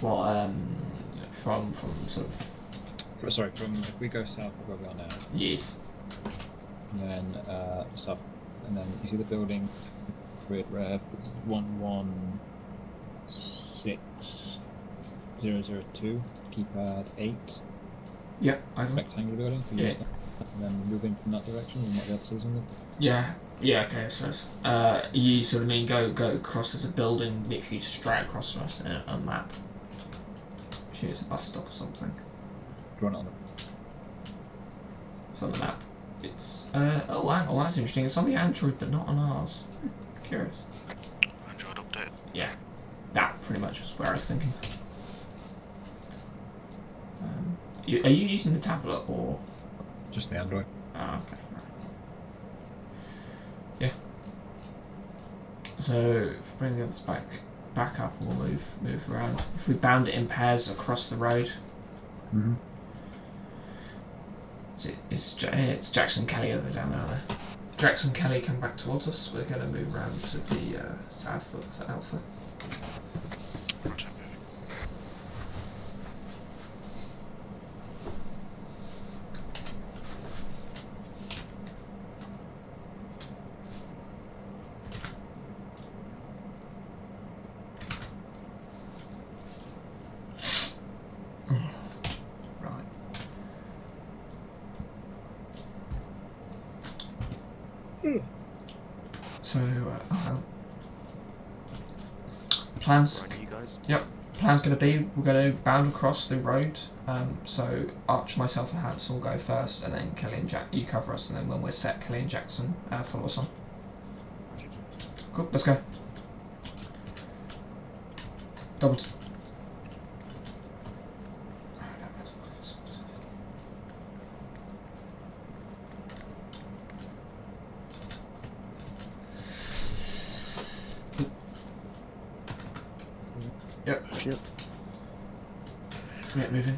What, from sort of... Sorry, from if we go south of where we are now, Yes. and then south, and then you see the building with 116002, keypad 8. Yeah, I Rectangular building. So Yeah. use that, and then move in from that direction. We might be able to see something. Yeah, okay, so you sort of mean go across as a building, literally straight across from us on a map. Shoot, it's a bus stop or something. Drawn it on the. It's on the map. It's oh wow, that's interesting. It's on the Android but not on ours. Curious. Android update. Yeah, that pretty much was where I was thinking. Are you using the tablet or Just the Android. Ah, okay. Right. Yeah. So if we bring the others back up, we'll move around. If we bound it in pairs across the road, Mm-hmm. it's Jackson Kelly over down there. Jackson Kelly come back towards us. We're going to move around to the south of Alpha. Roger, moving. Right. So plans. Right, you guys. Yep. Plan's going to be we're going to bound across the road. So Arch, myself, and Hanson will go first, and then Kelly and Jack, you cover us, and then when we're set, Kelly and Jackson follow us on. Cool. Let's go. Double. Yep. Yep. Yeah, moving.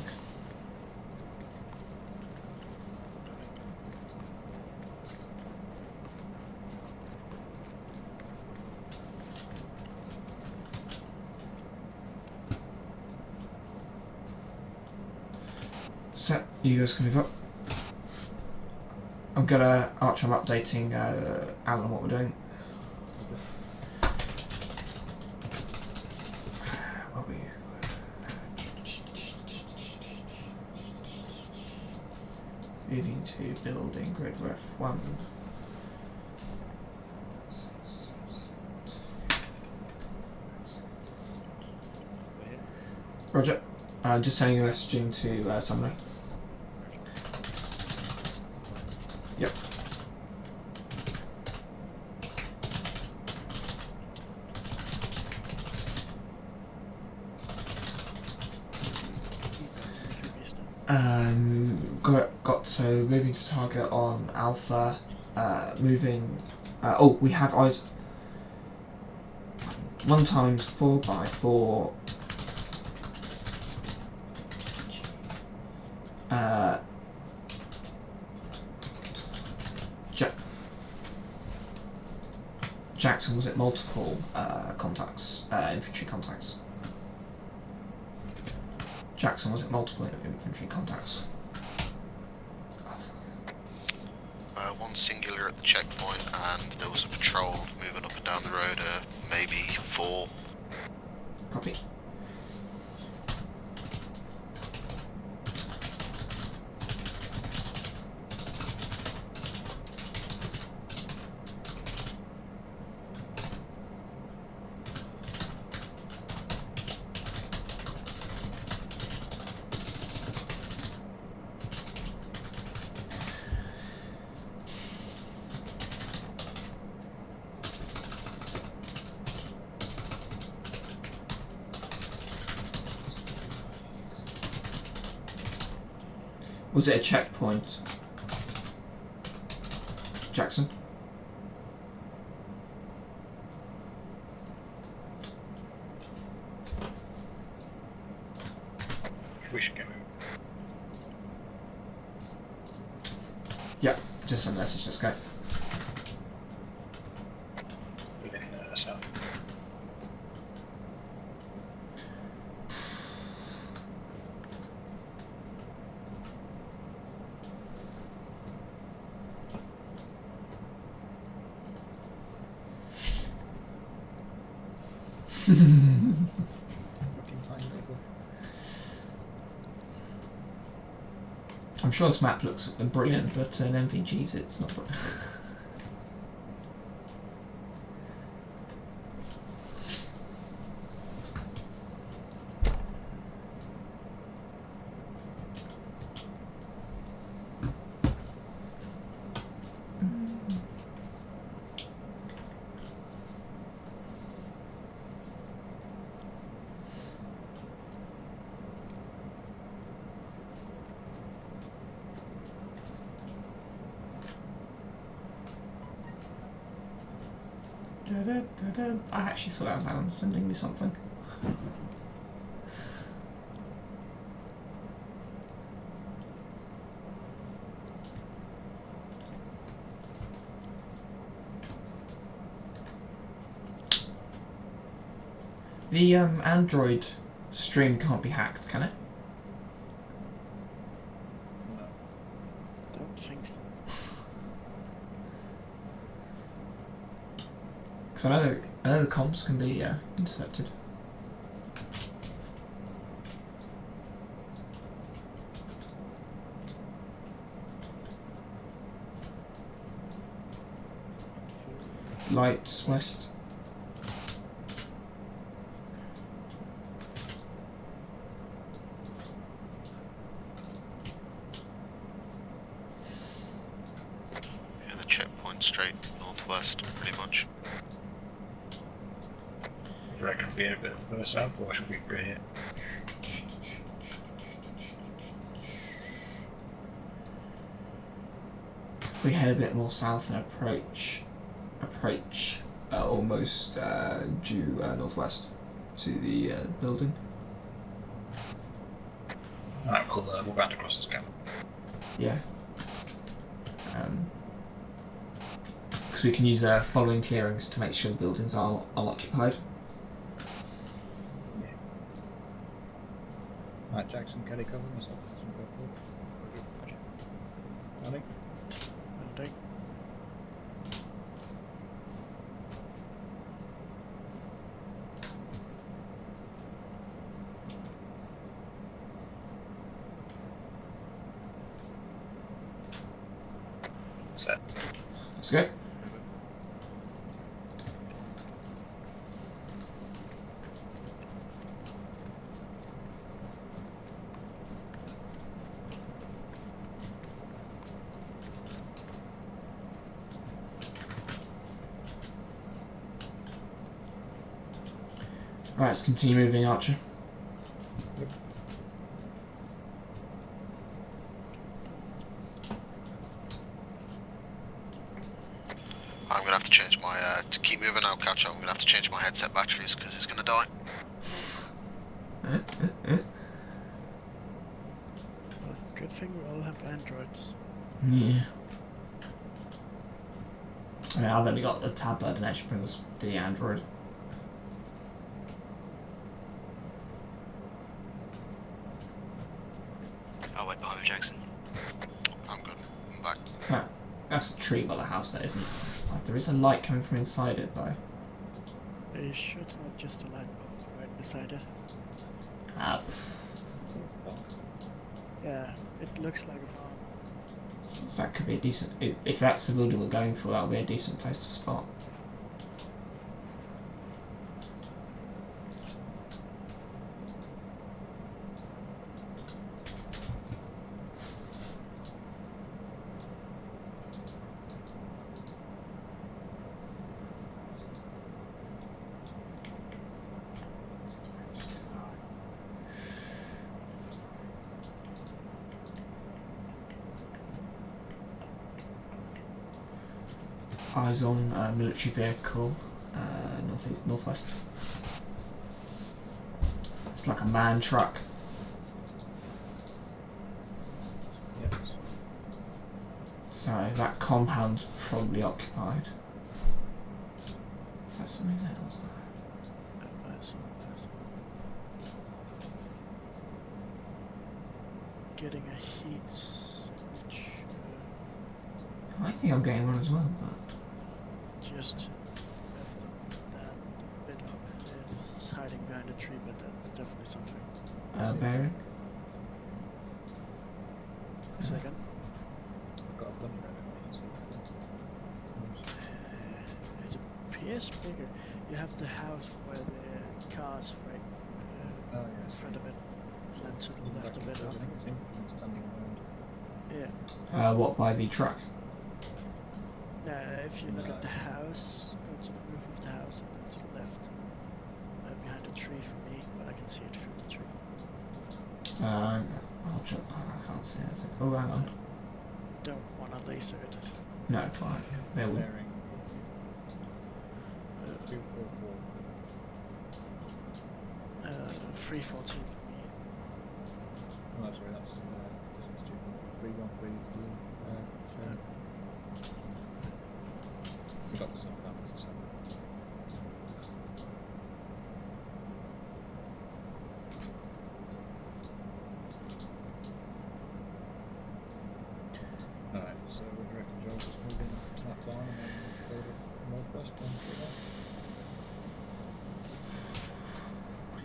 Set. You guys can move up. I'm gonna Arch. I'm updating Alan on what we're doing. What were you? Moving to building grid ref 1. Roger. Just sending a message into Summoner. Yep. Got so moving to target on Alpha. Moving. Oh, we have eyes. 1 times 4x4. Jackson, was it multiple contacts, infantry contacts? Jackson, was it multiple infantry contacts? one singular at the checkpoint, and there was a patrol moving up and down the road, maybe 4. Copy. Was it a checkpoint, Jackson? We should get moving. Yeah, just send a message, let's go. We're looking at south. I'm sure this map looks brilliant, but in MVGs it's not brilliant. I actually thought that was Alan sending me something. The Android stream can't be hacked, can it? Don't think so. Because I know the comps can be intercepted. Lights west. Yeah, the checkpoint straight northwest, pretty much. Do you reckon it'll be a bit further south, or should we go here? If we head a bit more south and approach almost due northwest to the building. Alright, we'll round across this gap. Yeah. Because we can use following clearings to make sure the buildings are unoccupied. Yeah. Alright, Jackson, Kelly, cover myself. Go forward. Danny? Landing. Set. Let's go. Alright, let's continue moving, Archer. I'm gonna have to change my, to keep moving, I'll catch up. I'm gonna have to change my headset batteries because it's gonna die. Well, good thing we all have Androids. Yeah. I mean, I've only got the tablet and actually bring us the Android. I'll wait behind you, Jackson. I'm good. I'm back. That's a tree by the house, that isn't it? Like, there is a light coming from inside it, though. Are you sure it's not just a light bulb right beside it? Yeah, it looks like a bomb. That could be a decent... If that's the building we're going for, that would be a decent place to spot. Eyes on military vehicle, northwest. It's like a man truck. Yep. So that compound's probably occupied. Is that something else there? Getting a heat switch. I think I'm getting one as well, but Just left that bit up. It's hiding behind a tree, but that's definitely something. bearing. A second. I've got a bunny rabbit. It appears bigger. You have the house where the car's right in front of it, and then to the left of it. I think it's infantry standing around. Yeah. What, by the truck? If you look at the house, go to the roof of the house and then to the left. Behind a tree for me, but I can see it through the tree. I can't see anything. Oh, hang on. Don't want to laser it. No, fine. There we go. Bearing 244. 314 for me. Oh, sorry, that's distance 313 to do. Forgot to stop that one. So. Alright, so what do you reckon, Joe? Just moving to that barn and then further northwest down through that?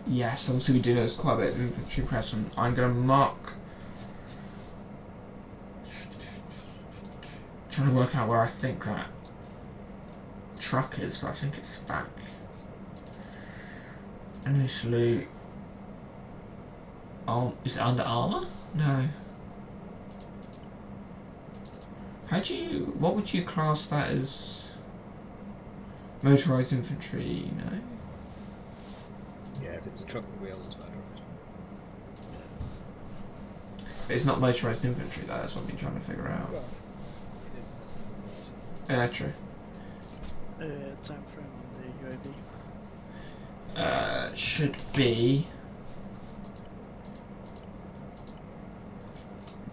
Yes, obviously we do know there's quite a bit of infantry present. I'm going to mark... Trying to work out where I think that truck is, but I think it's back. Enemy salute. Oh, is it under armour? No. What would you class that as? Motorised infantry, no? Yeah, if it's a truck with wheels, it's motorised. It's not motorised infantry though, that's what I've been trying to figure out. Well, it is. True. Time frame on the UAV. Should be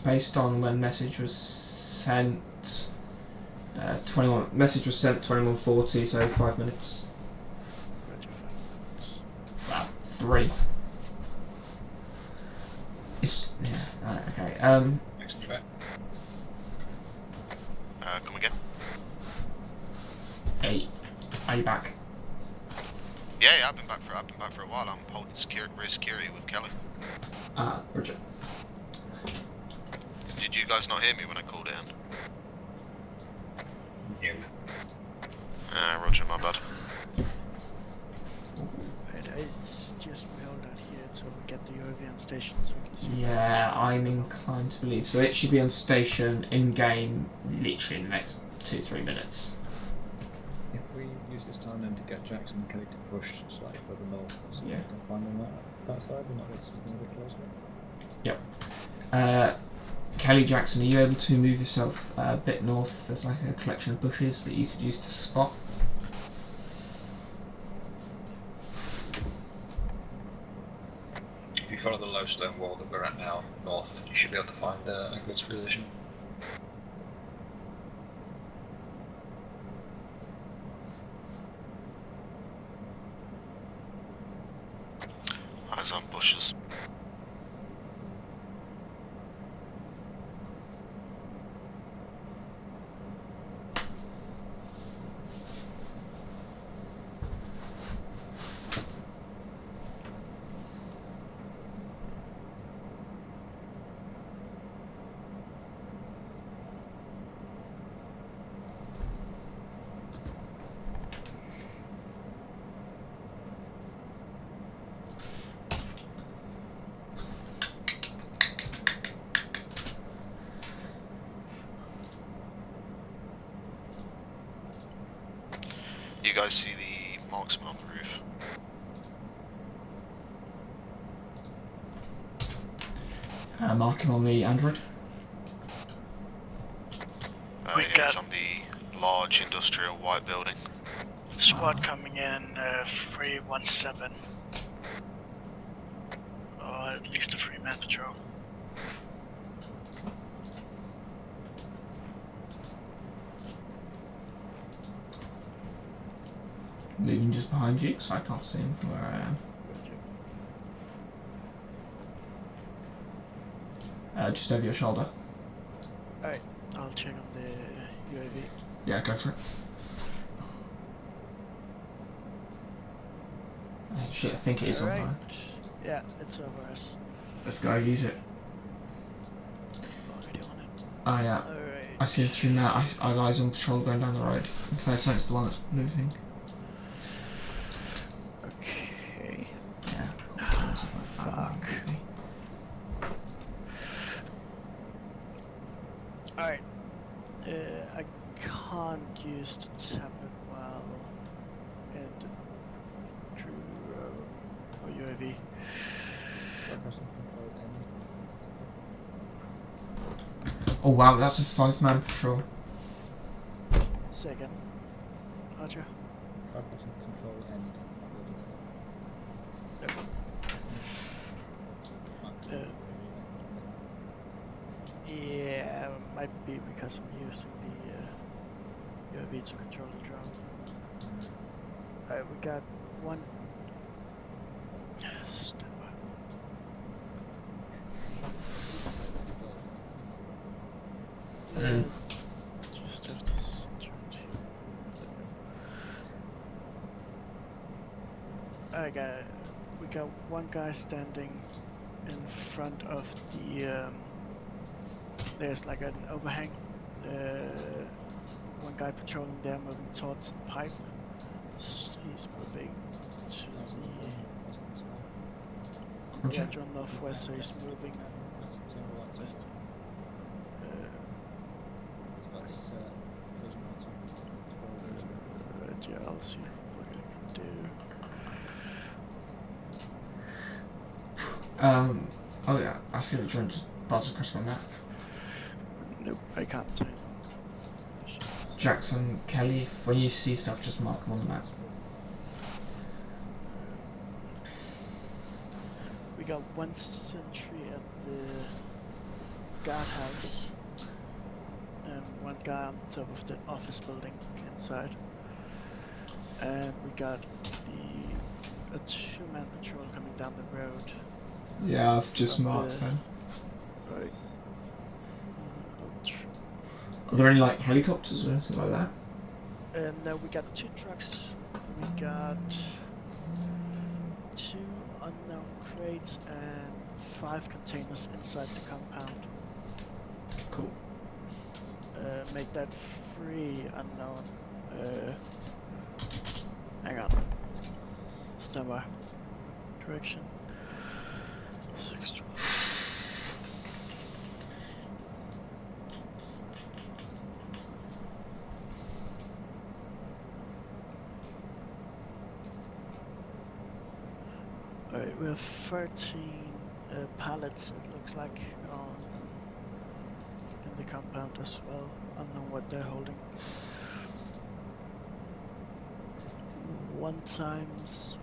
based on when message was sent. 21 message was sent 21:40, so 5 minutes. Roger, 5 minutes. About 3. It's right, okay. Next track. Come again? 8. Are you back? Yeah, I've been back for a while. I'm holding rear security with Kelly. Roger. Did you guys not hear me when I called in? Roger, my bad. I suggest we hold out here until we get the UAV on station so we can see. Yeah, I'm inclined to believe. So it should be on station in game literally in the next 2-3 minutes. If we use this time then to get Jackson and Kelly to push slightly further north, so Yeah. we can find them that side, and not this is a bit closer. Yep. Kelly, Jackson, are you able to move yourself a bit north? There's like a collection of bushes that you could use to spot. If you follow the low stone wall that we're at now, north, you should be able to find a good position. Eyes on bushes. you guys see the marksman on the roof? Mark him on the Android. We He's got- on the large industrial white building. Squad coming in 317. Or at least a 3-man patrol. Moving just behind you, because I can't see him from where I am. Just over your shoulder. Alright, I'll check on the UAV. Yeah, go for it. Oh, shit, I think it is Alright. online. Yeah, it's over us. Let's go use it. Already on it. Oh yeah. Alright. I see the 3 now. I eyes on patrol going down the road. In fact, it's the one that's moving. Okay. Yeah. Fuck. Alright. I can't use the tablet while in the drone or UAV. Oh wow, that's a 5-man patrol. Second. Roger. Yeah, might be because I'm using the UAV to control the drone. Alright, we got one. Stand by. Just have this drone here. Alright, we got one guy standing in front of the there's like an overhang. One guy patrolling there, moving towards the pipe. He's moving to the yeah, drone northwest, so he's moving west. Roger, I'll see what I can do. Oh yeah, I see the drone just buzz across my map. Nope, I can't tell. Jackson, Kelly, when you see stuff, just mark them on the map. We got one sentry at the guardhouse, and one guy on top of the office building inside. And we got a 2-man patrol coming down the road. Yeah, I've just marked them. Right. Are there any like helicopters or anything like that? And then we got 2 trucks. We got 2 unknown crates and 5 containers inside the compound. Cool. Make that 3 unknown. Hang on. Stand by. Correction. 612. Alright, we have 13 pallets, it looks like, in the compound as well. I don't know what they're holding. 1 times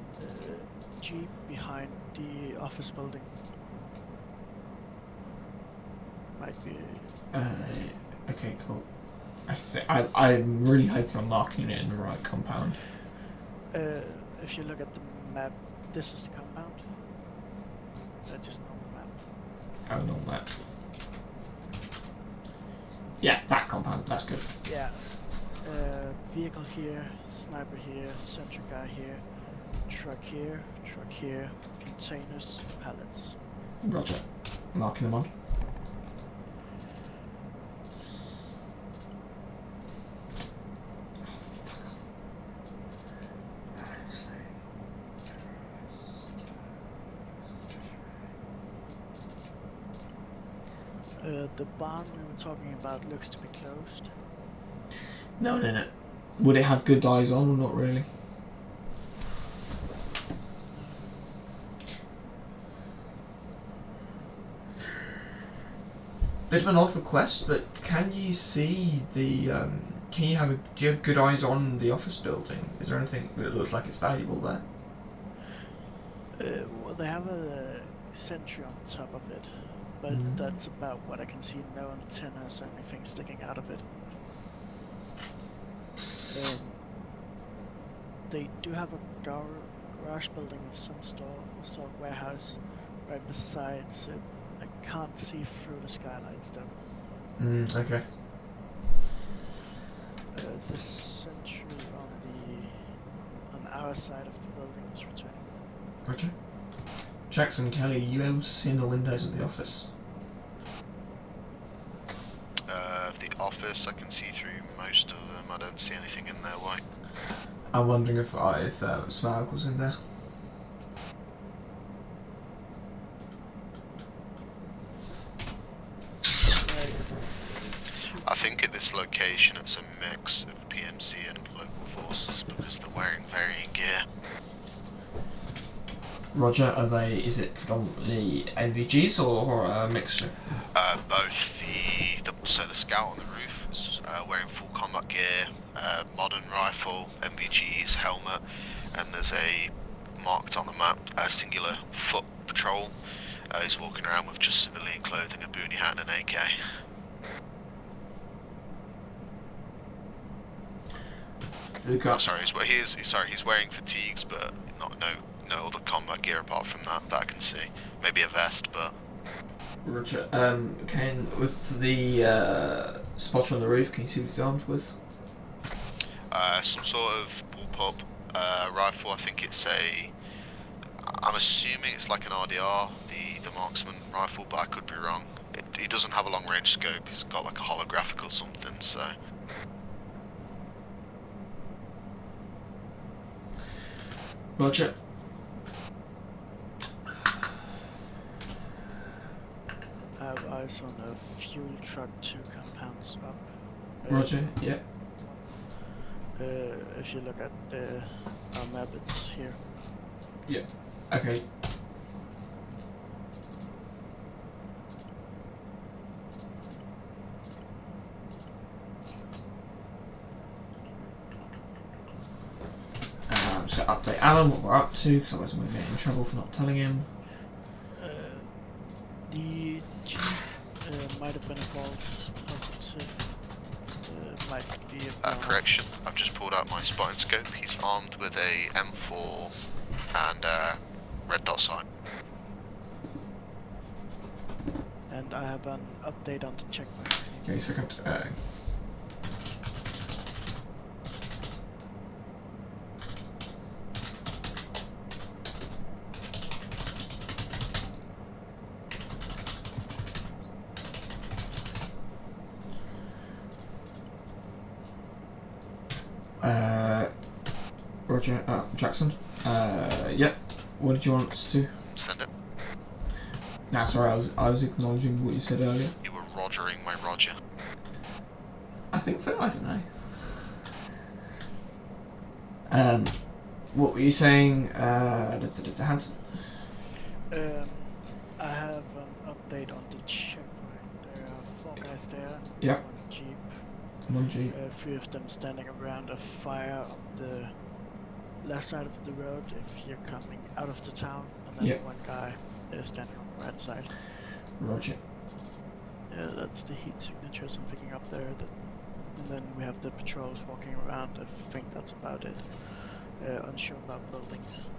Jeep behind the office building. Might be. Okay, cool. I'm really hoping I'm marking it in the right compound. If you look at the map, this is the compound. Just normal map. Oh, normal map. Yeah, that compound, that's good. Yeah. Vehicle here, sniper here, sentry guy here, truck here, containers, pallets. Roger. Marking them on. The barn we were talking about looks to be closed. No. Would it have good eyes on or not really? Bit of an odd request, but can you see the? Do you have good eyes on the office building? Is there anything that looks like it's valuable there? Well, they have a sentry on top of it, but that's about what I can see. No antennas or anything sticking out of it. They do have a garage building of some sort of warehouse right besides it. I can't see through the skylights though. Okay. The sentry on our side of the building is returning. Roger. Jackson, Kelly, are you able to see in the windows of the office? The office, I can see through most of them. I don't see anything in there. Why? I'm wondering if Smaug was in there. I think at this location it's a mix of PMC and local forces because they're wearing varying gear. Roger, is it predominantly NVGs or a mixture? Both. So the scout on the roof is wearing full combat gear, modern rifle, NVGs, helmet, and there's a marked on the map singular foot patrol. He's walking around with just civilian clothing, a boonie hat, and an AK. He's wearing fatigues, but no other combat gear apart from that I can see. Maybe a vest, but. Roger. With the spotter on the roof, can you see what he's armed with? Some sort of bullpup rifle. I think it's I'm assuming it's like an RDR, the marksman rifle, but I could be wrong. He doesn't have a long range scope. He's got like a holographic or something. So. Roger. I have eyes on a fuel truck 2 compounds up. Roger, yeah. If you look at our map, it's here. Yeah. Okay. So update Alan what we're up to, because otherwise I'm going to get in trouble for not telling him. The Jeep might have been a false positive. Might be a correction, I've just pulled out my spotting scope. He's armed with a M4 and red dot sight. And I have an update on the checkpoint. Okay, second. Roger, Jackson. Yeah. What did you want us to? Send it. Nah, sorry, I was acknowledging what you said earlier. You were rogering my Roger. I think so. I don't know. What were you saying, Hanson? I have an update on the checkpoint. There are 4 guys there. Yeah. One Jeep. 3 of them standing around a fire on the left side of the road if you're coming out of the town, and then 1 guy is standing on the right side. Roger. Yeah, that's the heat signatures I'm picking up there. And then we have the patrols walking around. I think that's about it. Unsure about buildings.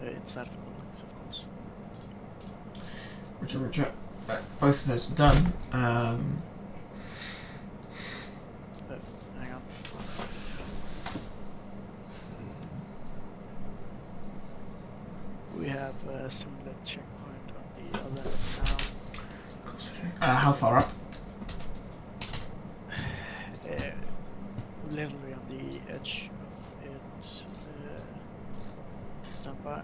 Inside of the buildings, of course. Roger. Both of those are done. Hang on. We have a similar checkpoint on the other end of town. How far up? Literally on the edge of it. Stand by.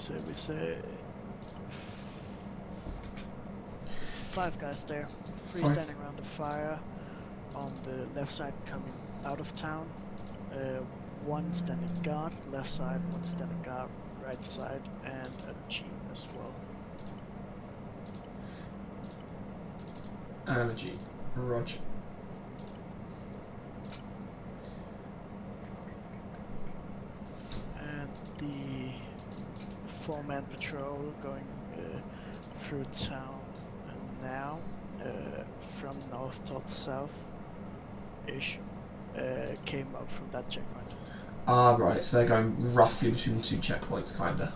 we say 5 guys there, 3 Fine. standing around the fire on the left side coming out of town, 1 standing guard left side, 1 standing guard right side, and a jeep as well. And a jeep. Roger. And the 4-man patrol going through town now, from north towards south-ish, came up from that checkpoint. Ah, right, so they're going roughly between the 2 checkpoints, kinda.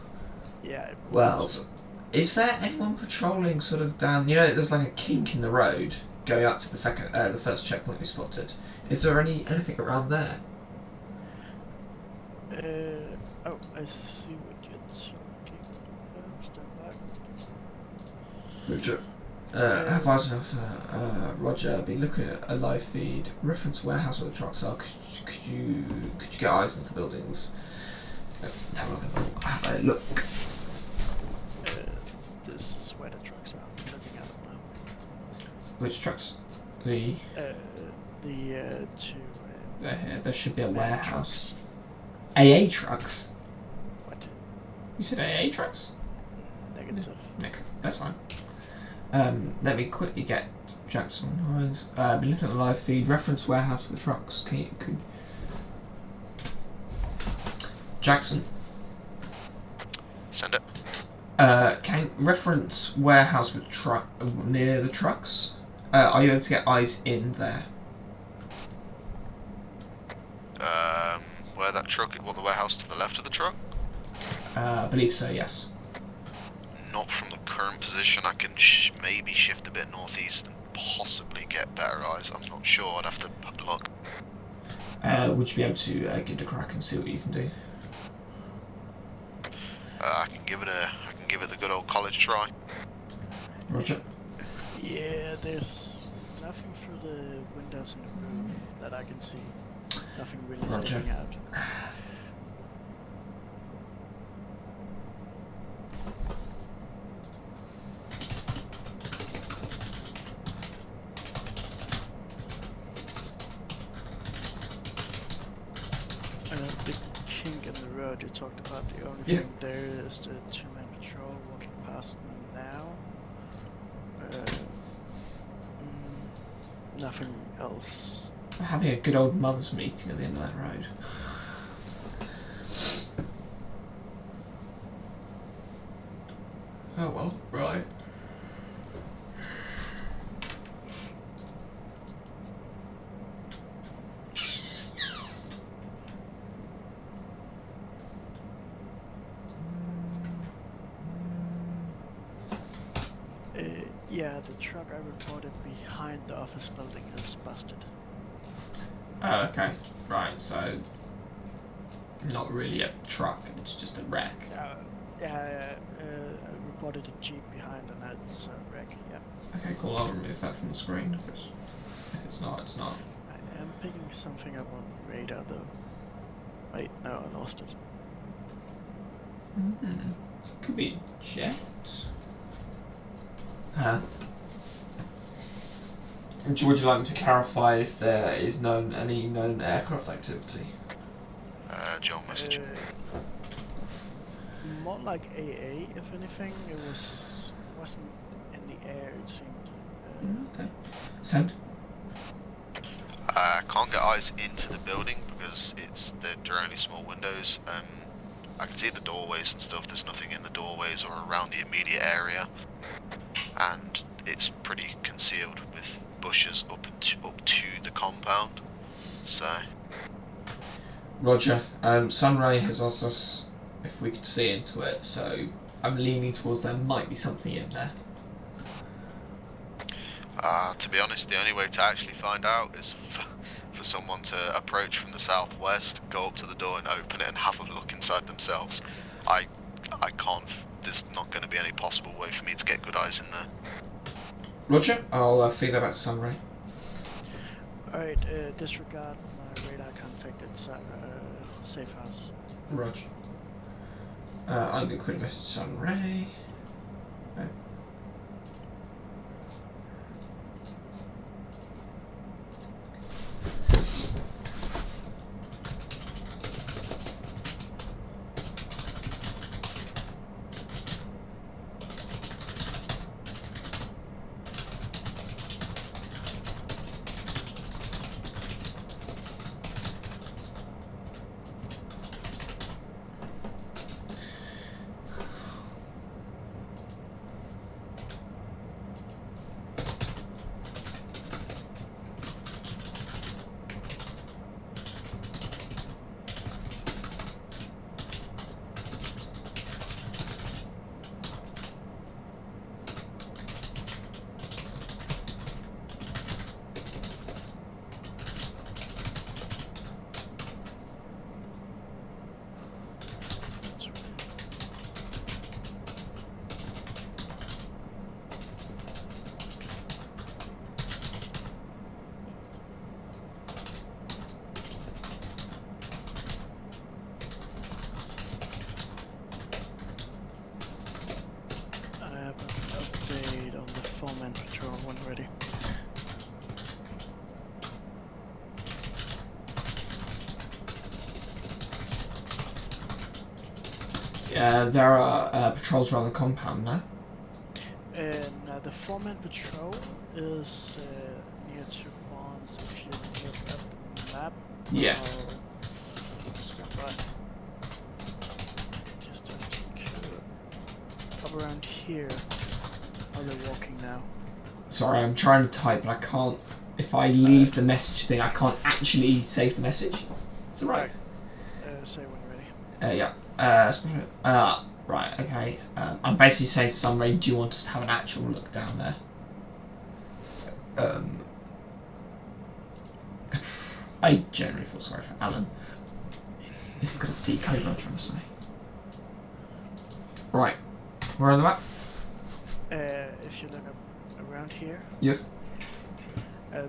Yeah. Well, so is there anyone patrolling sort of down, you know, there's like a kink in the road going up to the first checkpoint we spotted. Is there anything around there? Oh, I see what you're talking about. Stand by. Roger. Have I enough? Roger, been looking at a live feed. Reference warehouse where the trucks are. Could you get eyes into the buildings? Have a look at them. Have a look. This is where the trucks are. I'm looking at them now. Which trucks? The 2. They're here. There should be a warehouse. Trucks. AA trucks? What? You said AA trucks? Negative. Negative. That's fine. Let me quickly get Jackson. Been looking at the live feed. Reference warehouse for the trucks. Could Jackson? Send it. Can reference warehouse with near the trucks? Are you able to get eyes in there? Where that truck? What, the warehouse to the left of the truck? I believe so. Yes. Not from the current position. I can maybe shift a bit northeast and possibly get better eyes. I'm not sure. I'd have to look. Would you be able to give it a crack and see what you can do? I can give it the good old college try. Roger. Yeah, there's nothing through the windows in the roof that I can see. Nothing really Roger. sticking out. The kink in the road you talked about, the only thing there is the 2-man patrol walking past now. Nothing else. We're having a good old mothers meeting at the end of that road. Oh well, right. Yeah, the truck I reported behind the office building is busted. Oh, okay. Right, so not really a truck, it's just a wreck. I reported a jeep behind and it's a wreck, yeah. Okay, cool, I'll remove that from the screen, because if it's not, it's not. I am picking something up on the radar though. Wait, no, I lost it. Could be jet. Would you like me to clarify if there is any known aircraft activity? John message. More like AA, if anything. It wasn't in the air, it seemed. Okay. Send. I can't get eyes into the building because there are only small windows. I can see the doorways and stuff. There's nothing in the doorways or around the immediate area, and it's pretty concealed with bushes up to the compound. So. Roger. Sunray has asked us if we could see into it, so I'm leaning towards there might be something in there. To be honest, the only way to actually find out is for someone to approach from the southwest, go up to the door and open it and have a look inside themselves. I can't, there's not going to be any possible way for me to get good eyes in there. Roger, I'll feed that back to Sunray. Alright, disregard my radar contact inside safe house. Roger. I'm going to quickly message Sun Ray. Okay. Update on the foreman patrol when ready. There are patrols around the compound now. The foreman patrol is near to Bonds. If you look at the map, Yeah. I'll step by. Just to secure. Up around here. Are they walking now? Sorry, I'm trying to type, but I can't. If I leave the message thing, I can't actually save the message. Is it right? Say when ready. Yeah. Right, okay. I'm basically saying to Sunray, do you want us to have an actual look down there? I generally feel sorry for Alan. He's got a decode, I'm trying to say. Right. Where are the map? If you look up around here. Yes.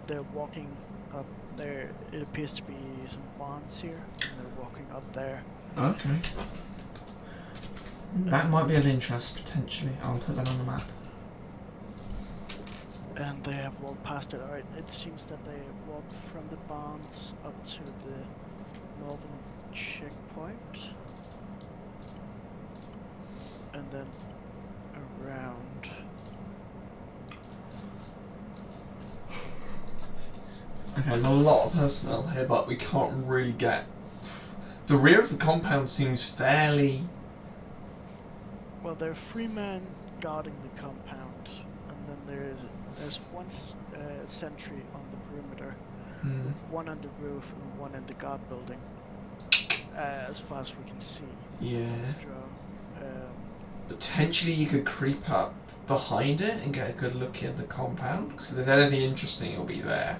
They're walking up there. It appears to be some bonds here, and they're walking up there. Okay. That might be of interest, potentially. I'll put that on the map. And they have walked past it. Alright, it seems that they walked from the bonds up to the northern checkpoint. And then around. Okay, there's a lot of personnel here, but we can't really get... The rear of the compound seems fairly... Well, there are 3 men guarding the compound, and then there's one sentry on the perimeter, one on the roof, and one in the guard building, as far as we can see. Yeah. Drone. Potentially you could creep up behind it and get a good look at the compound, because if there's anything interesting, it'll be there.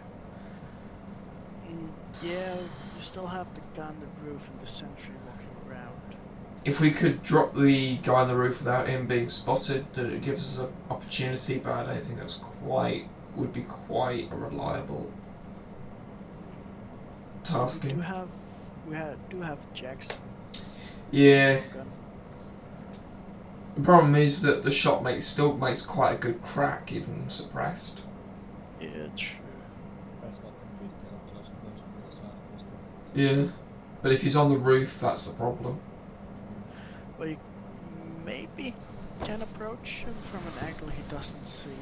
Yeah, you still have the guy on the roof and the sentry walking around. If we could drop the guy on the roof without him being spotted, that it gives us an opportunity, but I don't think that's would be quite a reliable tasking. We do have Jackson. Yeah. The problem is that the shot still makes quite a good crack, even suppressed. Yeah, true. Yeah, but if he's on the roof, that's the problem. Well, you maybe can approach him from an angle he doesn't see.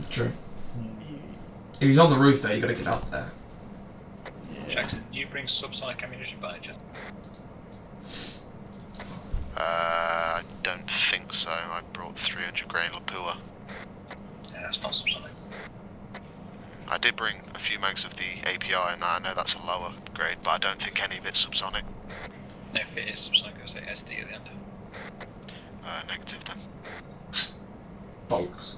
True. If he's on the roof there, you got to get up there. Yeah. Jackson, do you bring subsonic ammunition by chance? I don't think so. I brought 300 grain Lapua. Yeah, that's not subsonic. I did bring a few mags of the API, and I know that's a lower grade, but I don't think any of it's subsonic. If it is subsonic, I'll say SD at the end. Negative then. Bollocks.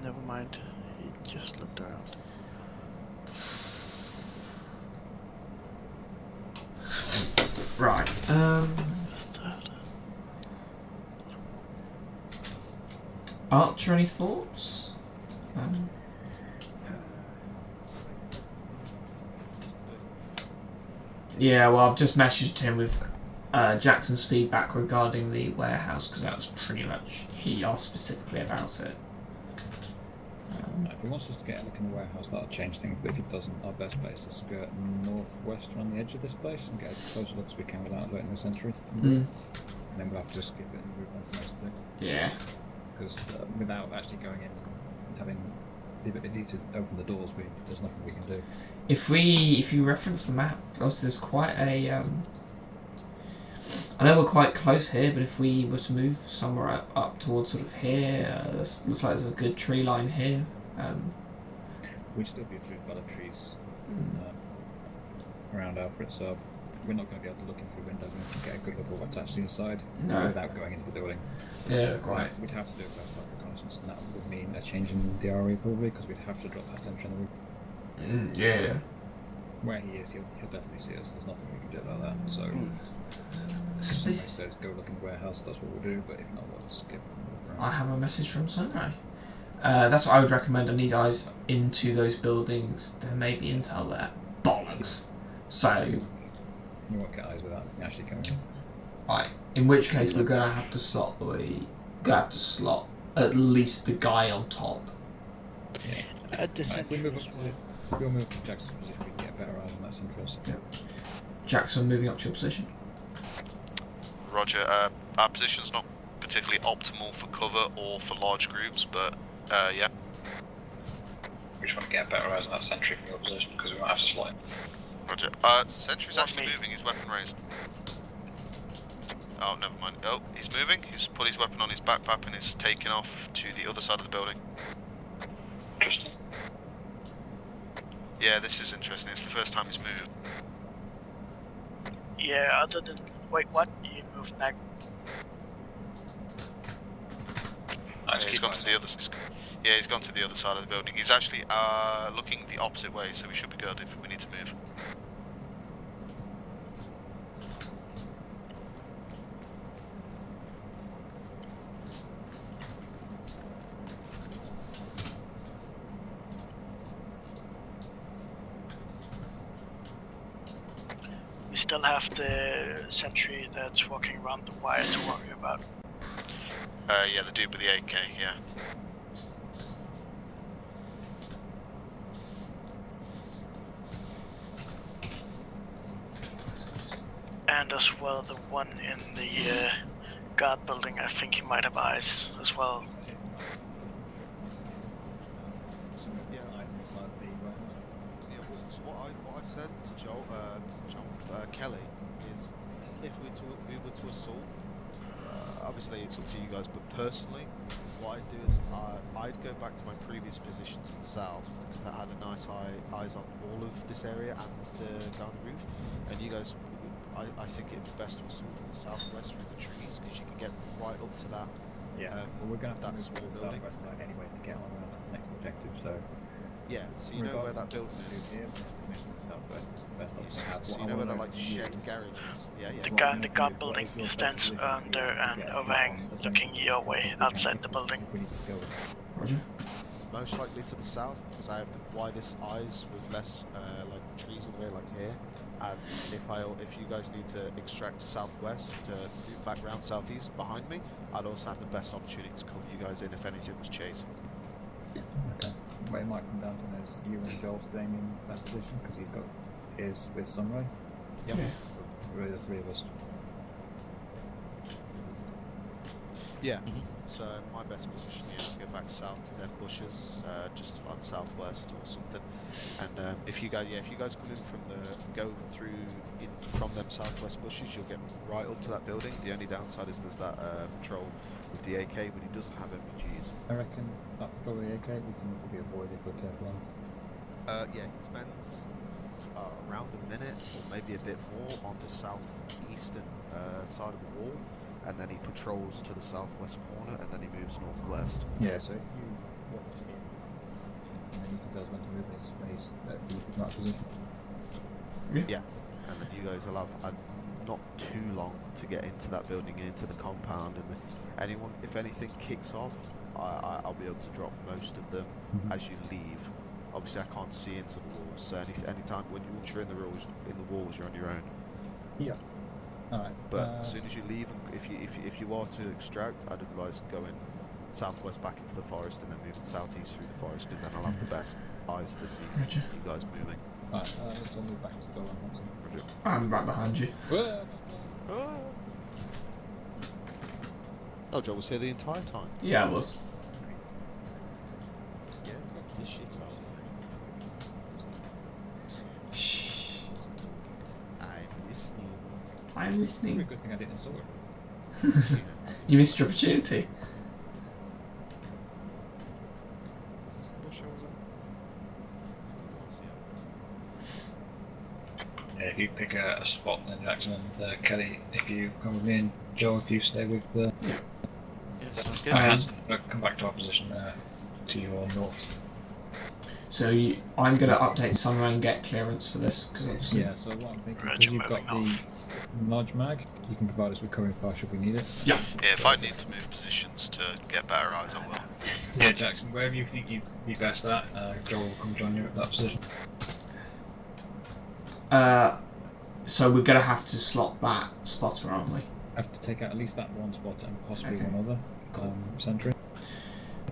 Never mind. He just looked around. Right. Archer, any thoughts? Yeah, well, I've just messaged him with Jackson's feedback regarding the warehouse, because that was pretty much, he asked specifically about it. If he wants us to get a look in the warehouse, that'll change things, but if he doesn't, our best place is skirt northwest around the edge of this place and get as close a look as we can without alerting the sentry. And then we'll have to just skip it and move on to the next thing. Yeah. Because without actually going in and having the ability to open the doors, there's nothing we can do. If you reference the map, also there's quite a I know we're quite close here, but if we were to move somewhere up towards sort of here, looks like there's a good tree line here. We'd still be through by the trees around Alpha itself. We're not going to be able to look in through windows and get a good look at what's actually inside without going into the building. Yeah, quite. We'd have to do a first time reconnaissance, and that would mean a change in the RE probably, because we'd have to drop that sentry on the roof. Yeah. Where he is, he'll definitely see us. There's nothing we can do about that. So if somebody says go look in the warehouse, that's what we'll do, but if not, we'll skip. I have a message from Sunray. That's what I would recommend. I need eyes into those buildings. There may be intel there. Bollocks. So you won't get eyes without actually coming in. Right. In which case, we're gonna have to slot at least the guy on top. Yeah. At the If we center. we'll move to Jackson's position, we can get a better eyes on that interest. Yeah. Jackson, moving up to your position. Roger. Our position's not particularly optimal for cover or for large groups, but yeah. We just want to get a better eyes on that sentry from your position because we might have to slot him. Roger. Sentry's actually moving, his weapon raised. Oh, never mind. Oh, he's moving. He's put his weapon on his backpack and is taking off to the other side of the building. Interesting. Yeah, this is interesting. It's the first time he's moved. Yeah, other than... Wait, what? You moved back. Yeah, he's gone to the other. Yeah, he's gone to the other side of the building. He's actually looking the opposite way, so we should be good if we need to move. We still have the sentry that's walking around the wire to worry about. Yeah, the dude with the AK, yeah. And as well, the one in the guard building, I think he might have eyes as well. Yeah, so what I said to Joel, Kelly is, if we were to assault, obviously it's up to you guys, but personally, what I'd do is I'd go back to my previous position to the south, because that had a nice eyes on all of this area and the guy on the roof, and you guys, I think it'd be best to assault from the southwest through the trees, because you can get right up to that. Yeah, well, we're going to have to that move to the small building. southwest side anyway to get on the next objective, so... Yeah, so you know where that building is. So you know where that like shed garage is. Yeah, yeah. The guard building stands under an overhang looking your way outside the building. Roger. Most likely to the south, because I have the widest eyes with less like trees all the way like here. And if you guys need to extract to southwest to move back round southeast behind me, I'd also have the best opportunity to cover you guys in if anything was chasing. Okay. Well, it might come down to this, you and Joel staying in that position, because you've got his with Sunray. Yep. Yeah. Really the three of us. Yeah. So my best position here is to go back south to them bushes, just on southwest or something. And if you guys come in from them southwest bushes, you'll get right up to that building. The only downside is there's that patrol with the AK, but he doesn't have MPGs. I reckon that patrol with the AK we can probably avoid if we're careful. Yeah, he spends around a minute or maybe a bit more on the southeastern side of the wall, and then he patrols to the southwest corner, and then he moves northwest. Yeah, so if you watch him, and then you can tell us when to move when he's at the right position. Yeah, and then you guys will have not too long to get into that building and into the compound, and if anything kicks off, I'll be able to drop most of them as you leave. Obviously, I can't see into the walls, so anytime once you're in the walls, you're on your own. Yeah. All right. But as soon as you leave, if you are to extract, I'd advise going southwest back into the forest and then moving southeast through the forest, because then I'll have the best eyes to see you guys moving. Alright, let's all move back to Joel. I'm right behind you. Oh, Joel was here the entire time. Yeah, I was. Yeah, the shit out of me. Shh. I'm listening. I'm listening. Probably a good thing I didn't saw it. You missed your opportunity. Is this the bush I was in? Yeah, if you pick a spot, then Jackson and Kelly, if you come with me and Joe, if you stay with the. Yeah, sounds good. Hanson, come back to our position to your north. So I'm going to update Sunray and get clearance for this, because obviously... Yeah, so what I'm thinking, because you've got the large mag, you can provide us with covering fire should we need it. Yeah. Yeah, if I need to move positions to get better eyes, I will. Yeah, Jackson, wherever you think you'd be best at, Joe will come join you at that position. So we're going to have to slot that spotter, aren't we? Have to take out at least that one spot and possibly one other sentry.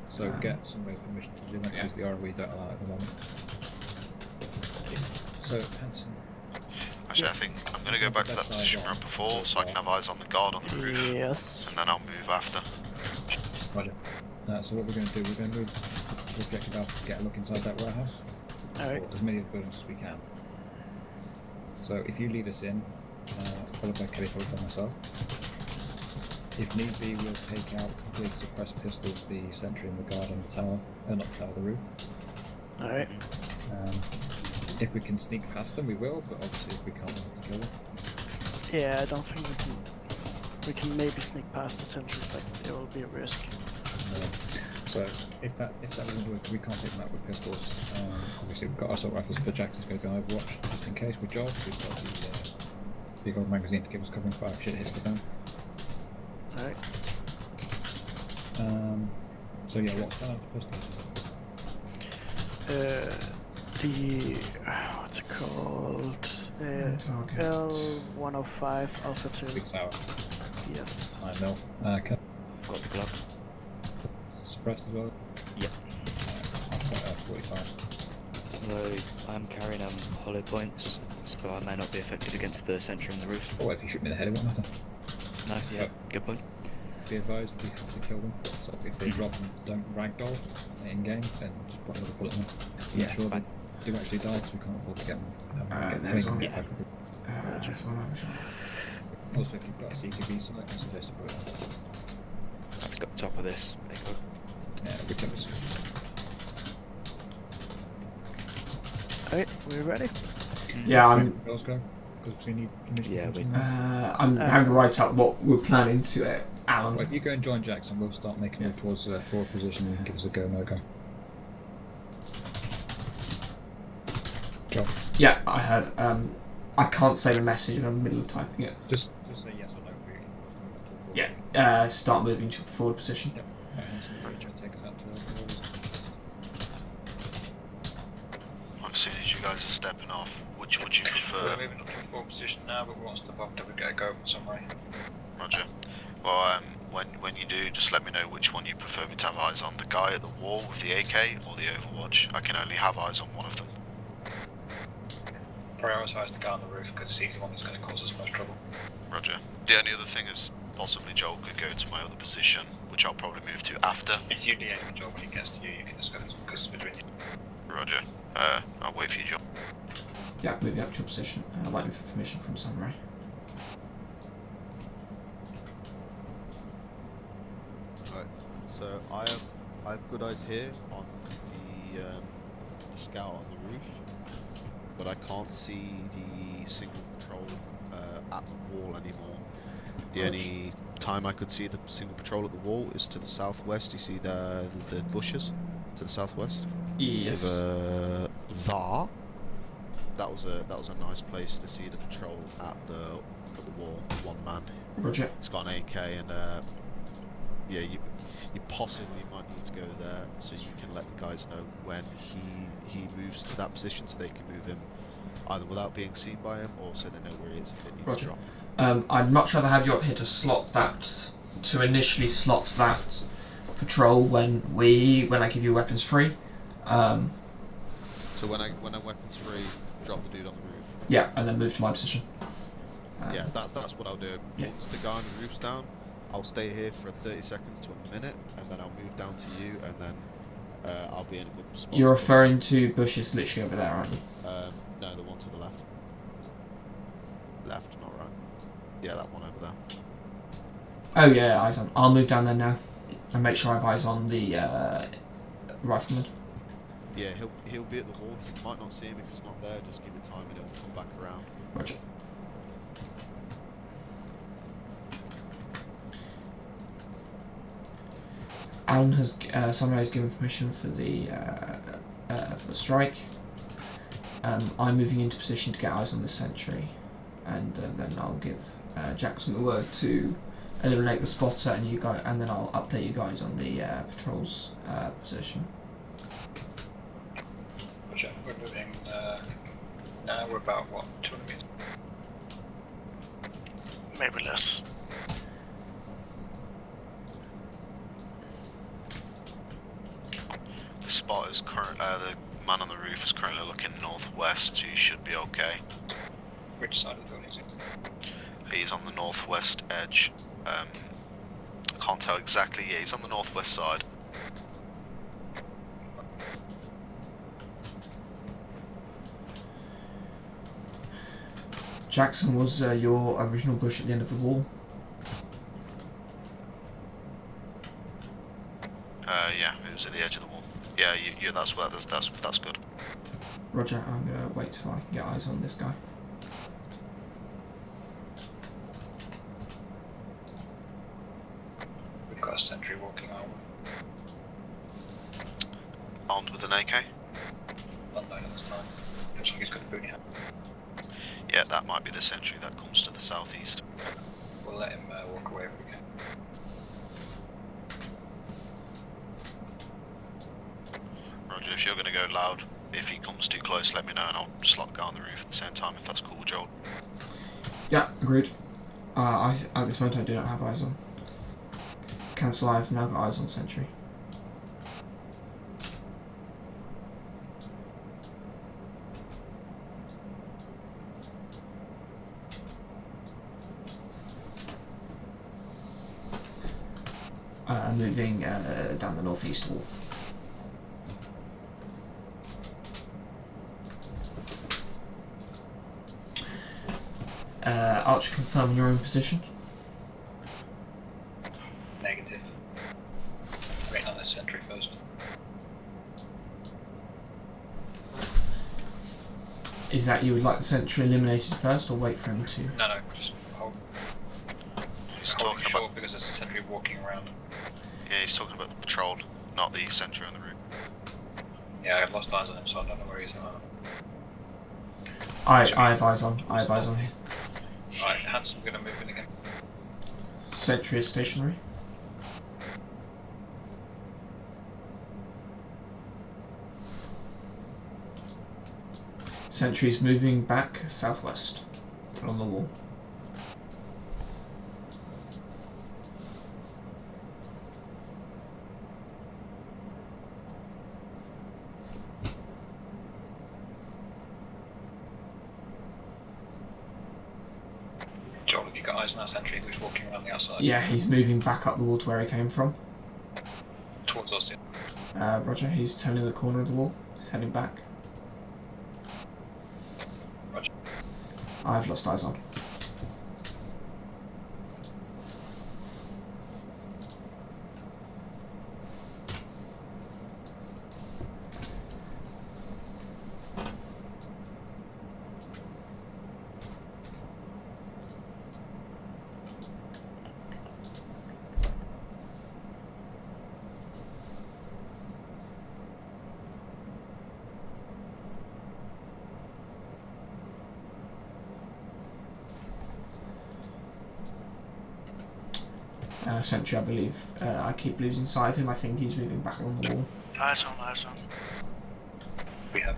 So get somebody's permission to do that, because the ROE don't allow it at the moment. So, Hanson. Actually, I think I'm going to go back to that position we were in before, so I can have eyes on the guard on the roof. Yes. And then I'll move after. Roger. So what we're going to do, we're going to move to the objective alpha to get a look inside that warehouse. Alright. Or as many of the buildings as we can. So if you lead us in, followed by Kelly, followed by myself. If need be, we'll take out with suppressed pistols the sentry and the guard on the tower, not the tower, the roof. Alright. If we can sneak past them, we will, but obviously if we can't, we'll have to kill them. Yeah, I don't think we can. We can maybe sneak past the sentries, but it will be a risk. So if that doesn't work, we can't take them out with pistols. Obviously we've got assault rifles, but Jackson's going to go overwatch just in case. With Joel, we've got the big old magazine to give us covering fire if shit hits the fan. Alright. So yeah, what's that pistol? What's it called? L105 Alpha 2. Big sour. Yes. 9 mil. Okay. Got the glove. Suppressed as well? Yep. I've got 45. Although I am carrying hollow points, so I may not be affected against the sentry on the roof. Oh, if you shoot me in the head, it won't matter. No, yeah, good point. Be advised, we have to kill them. So if they drop and don't ragdoll in game, then just put another bullet in them. Make sure they do actually die, because we can't afford to get them. There's one. Get back. There's one, I'm sure. Also, if you've got a CTB site, I suggest you put it on. I've just got the top of this. Echo. Yeah, whichever suits Alright, we're ready? Yeah, I'm Girls go, because we need permission. Yeah, from we- someone. I'm having to write up what we're planning to it, Alan. Well, if you go and join Jackson, we'll start making it towards the forward position and you can give us a go, no go. Job. Yeah, I heard. I can't say the message, I'm in the middle of typing it. Just say yes or no. If you want to move to a forward. Yeah, start moving to the forward position. Yep. Hanson, take us out to the As soon as you guys are stepping off, which would you prefer? We're moving up to a forward position now, but we want to step up till we get a go from somewhere. Roger. Well, when you do, just let me know which one you prefer me to have eyes on. The guy at the wall with the AK or the Overwatch. I can only have eyes on one of them. Prioritise the guy on the roof because he's the one that's going to cause us most trouble. Roger. The only other thing is possibly Joel could go to my other position, which I'll probably move to after. If you DA with Joel when he gets to you, you can discuss it because it's between you. Roger. I'll wait for you, Joel. Yeah, moving up to your position. I'm waiting for permission from Sunray. Alright, so I have good eyes here on the scout on the roof, but I can't see the single patrol at the wall anymore. The only time I could see the single patrol at the wall is to the southwest. You see the bushes to the southwest? Yes. There. that was a nice place to see the patrol at the wall. One man. Roger. He's got an AK, and yeah, you possibly might need to go there so you can let the guys know when he moves to that position, so they can move him either without being seen by him, or so they know where he is if they need to drop him. I'd much rather have you up here to initially slot that patrol when I give you weapons free. So when I'm weapons free, drop the dude on the roof. Yeah, and then move to my position. Yeah, that's what I'll do. Yeah. Once the guy on the roof's down, I'll stay here for 30 seconds to a minute, and then I'll move down to you, and then I'll be in a good spot. You're referring to bushes literally over there, aren't you? No, the one to the left. Left, not right. Yeah, that one over there. Oh yeah, eyes on. I'll move down there now, and make sure I have eyes on the rifleman. Yeah, he'll be at the wall. You might not see him if he's not there. Just give it time, and he'll come back around. Roger. Alan has Samurai has given permission for the strike. I'm moving into position to get eyes on this sentry, and then I'll give Jackson the word to eliminate the spotter, and you guys, and then I'll update you guys on the patrol's position. Roger, we're moving now. We're about what, 200 meters? Maybe less. The spot is the man on the roof is currently looking northwest, so you should be okay. Which side of the building is it? He's on the northwest edge. I can't tell exactly. Yeah, he's on the northwest side. Jackson, was your original bush at the end of the wall? Yeah, it was at the edge of the wall. Yeah, that's good. Roger, I'm gonna wait till I can get eyes on this guy. We've got a sentry walking our way. Armed with an AK? Unknown at this time. Looks like he's got a booty hat. Yeah, that might be the sentry that comes to the southeast. We'll let him walk away if we can. Roger, if you're going to go loud, if he comes too close, let me know and I'll slot the guy on the roof at the same time, if that's cool, Joel. Yeah, agreed. At this moment I do not have eyes on. Cancel, I've now got eyes on sentry. Moving down the northeast wall. Archer, confirm your own position. Negative. Waiting on the sentry first. Is that you would like the sentry eliminated first, or wait for him to? No, just hold. He's Holding talking short about... because there's a sentry walking around. Yeah, he's talking about the patrol, not the sentry on the roof. Yeah, I've lost eyes on him, so I don't know where he is now. I have eyes on. I have eyes on him. Alright, Handsome, gonna move in again. Sentry is stationary. Sentry's moving back southwest along the wall. Joel, have you got eyes on that sentry who's walking around the outside? Yeah, he's moving back up the wall to where he came from. Towards us, yeah. Roger, he's turning the corner of the wall. He's heading back. Roger. I've lost eyes on. Sentry, I believe. I keep losing sight of him. I think he's moving back along the wall. Eyes on, eyes on. We have.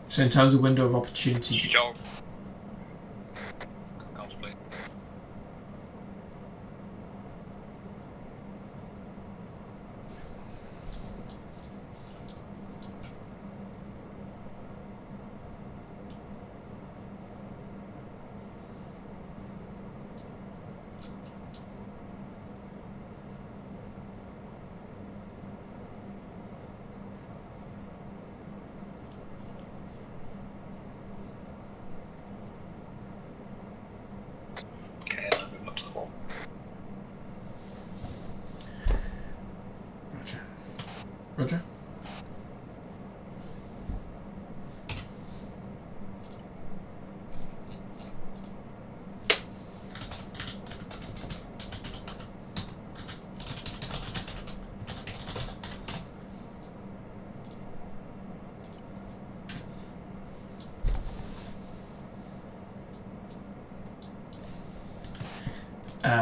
So in terms of window of opportunity, Joel. Can't split. Okay, I'm moving up to the wall. Roger. Roger.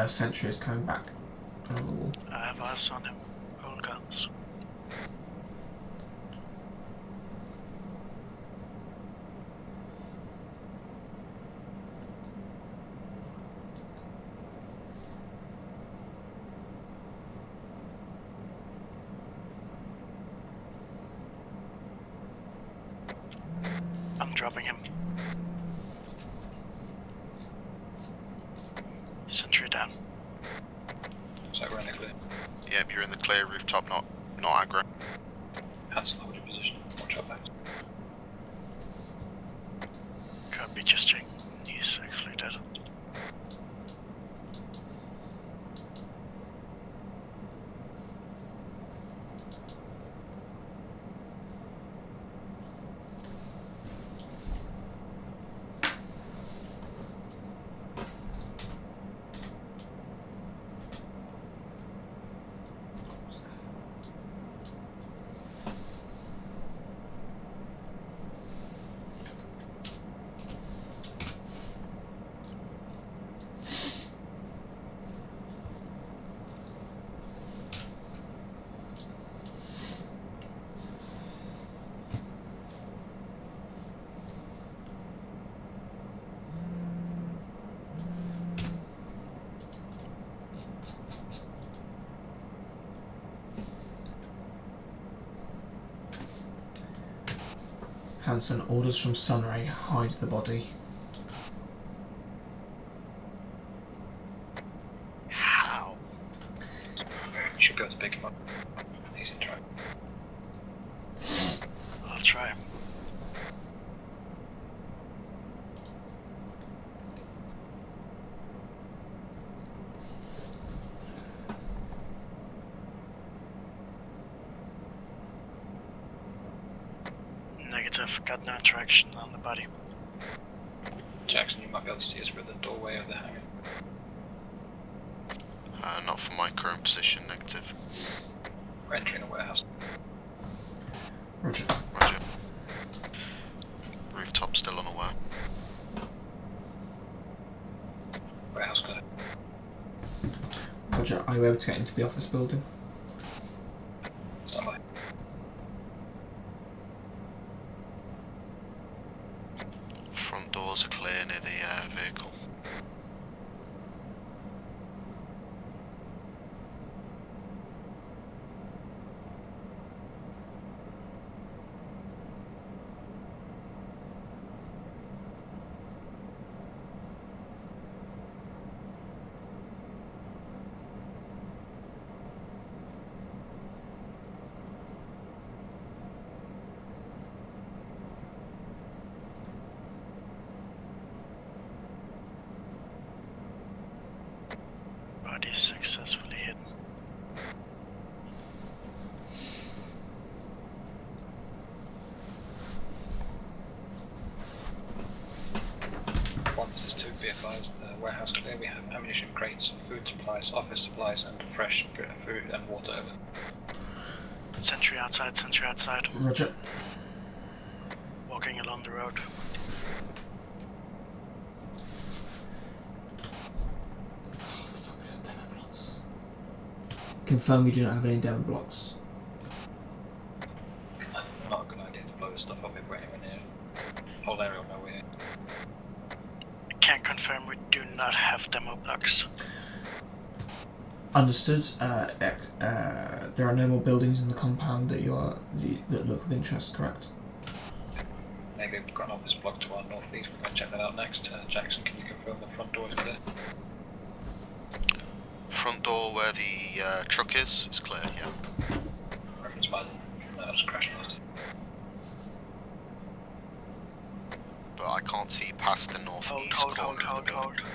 Sentry is coming back along the wall. I have eyes on him. All guns. I'm dropping him. Sentry down. So we're in the clear. Yep, you're in the clear, rooftop, not aggro. Hanson, hold your position. Watch out back. Copy, just check. He's actually dead. Hanson, orders from Sunray, hide the body. How? You should be able to pick him up. He's in track. I'll try. Negative, got no traction on the body. Jackson, you might be able to see us through the doorway of the hangar. Not from my current position, negative. We're entering a warehouse. Roger. Roger. Rooftop still unaware. Warehouse clear. Roger, are you able to get into the office building? Stand by. Front doors are clear near the vehicle. Body successfully hidden. One, this is two, be advised, warehouse clear. We have ammunition crates, food supplies, office supplies, and fresh food and water over. Sentry outside, sentry outside. Roger. Walking along the road. confirm you do not have any demo blocks. Not a good idea to blow this stuff up if we're anywhere near. Whole area will know we're here. Can confirm we do not have demo blocks. Understood. There are no more buildings in the compound that that look of interest, correct? Maybe we've got an office block to our northeast. We're going to check that out next. Jackson, can you confirm the front door is clear? Front door where the truck is clear, yeah. Reference by just crash last. But I can't see past the northeast corner of the building.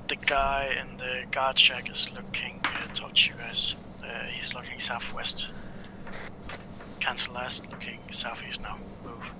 The guy in the guard shack is looking towards you guys. He's looking southwest. Cancel last, looking southeast now. Move.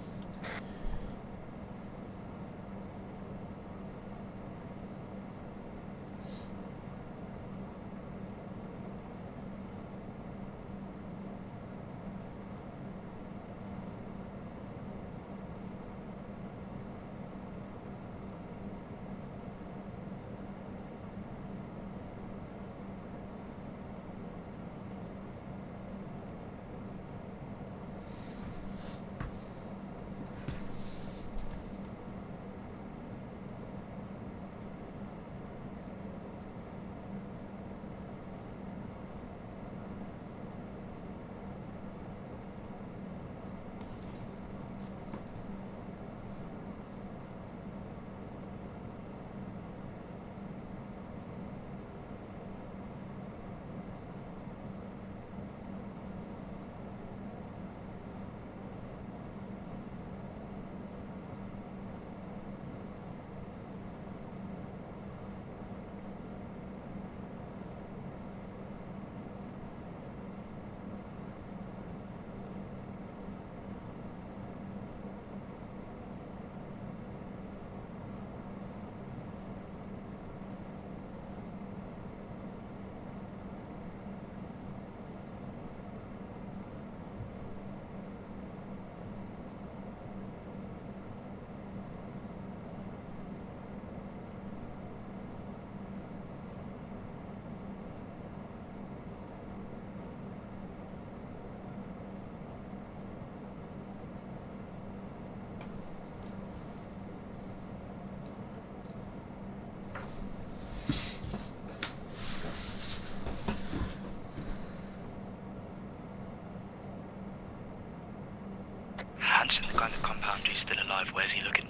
Hanson, the guy in the compound, he's still alive. Where's he looking?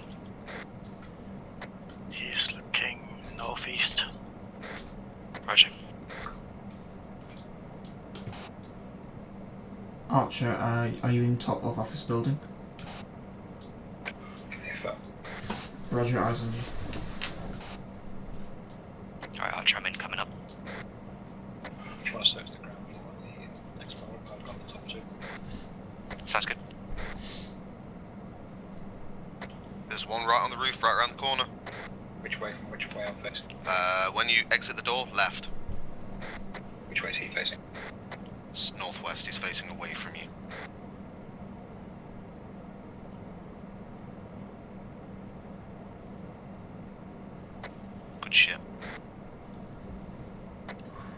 He's looking northeast. Roger. Archer, are you in top of office building? Roger, eyes on you. Alright, Archer, I'm in, coming up. If you want to search the ground floor on the next floor, I've got the top two. Sounds good. There's one right on the roof, right around the corner. Which way I'm facing? When you exit the door, left. Which way is he facing? It's northwest, he's facing away from you. Good shit.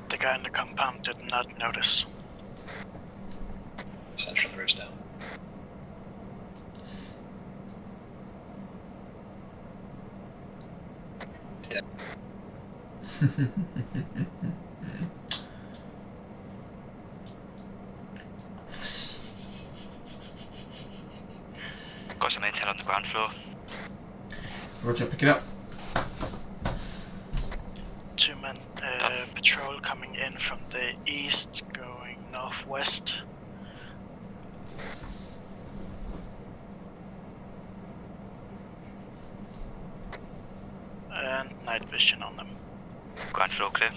The guy in the compound did not notice. Sentry on the roof's down. Dead. Got some intel on the ground floor. Roger, pick it up. 2 men patrol coming in from the east, going northwest. And night vision on them. Ground floor clear.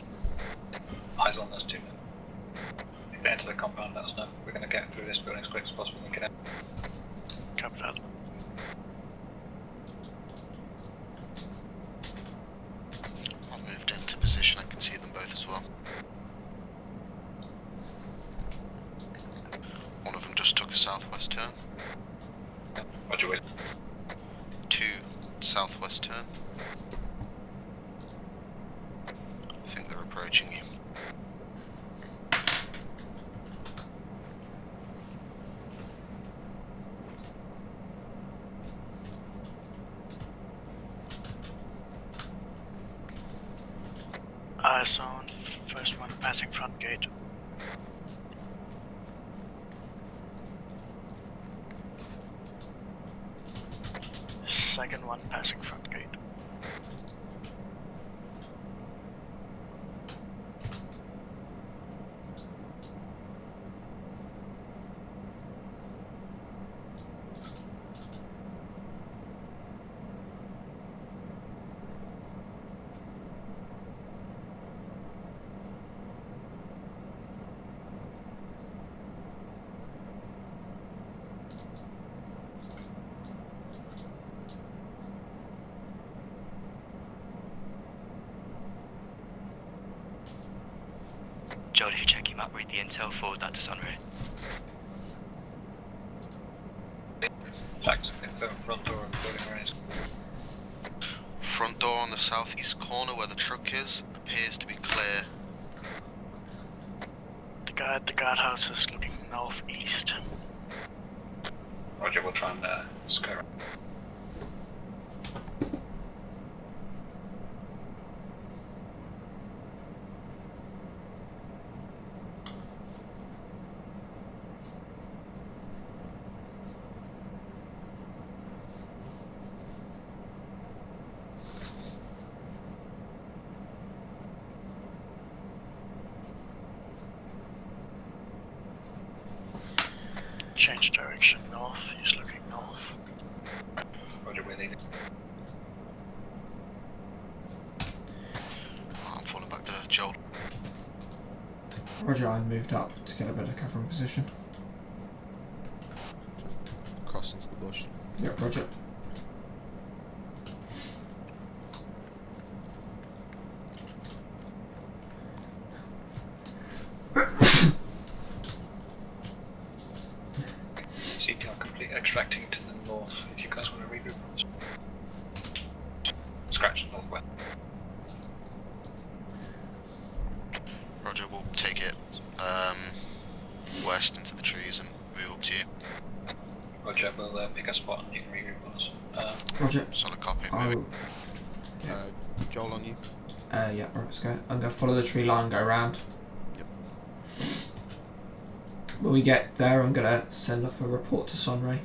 Eyes on those 2 men. If they enter the compound, let us know. We're going to get through this building as quick as possible and get out. Copy that. I've moved into position, I can see them both as well. One of them just took a southwest turn. Roger, wait. 2 southwest turn. I think they're approaching you. Eyes on first one passing front gate. Second one passing front gate. Joel, if you check your map, read the intel, forward that to Sunray. Facts, confirm front door and building areas. Front door on the southeast corner where the truck is appears to be clear. The guy at the guardhouse is looking northeast. Roger, we'll try and scare around. Change direction north, he's looking north. Roger, we're leaving. I'm falling back to Joel. Roger, I moved up to get a better covering position. Cross into the bush. Yep, Roger. CTR complete, extracting to the north. If you guys want to regroup. Scratch northwest. Roger, we'll take it west into the trees and move up to you. Roger, we'll pick a spot and you can regroup on us. Roger. Solid copy. I'll, Moving. Joel on you. yeah, right, let's go. I'm going to follow the tree line, go around. Yep. When we get there, I'm going to send off a report to Sunray.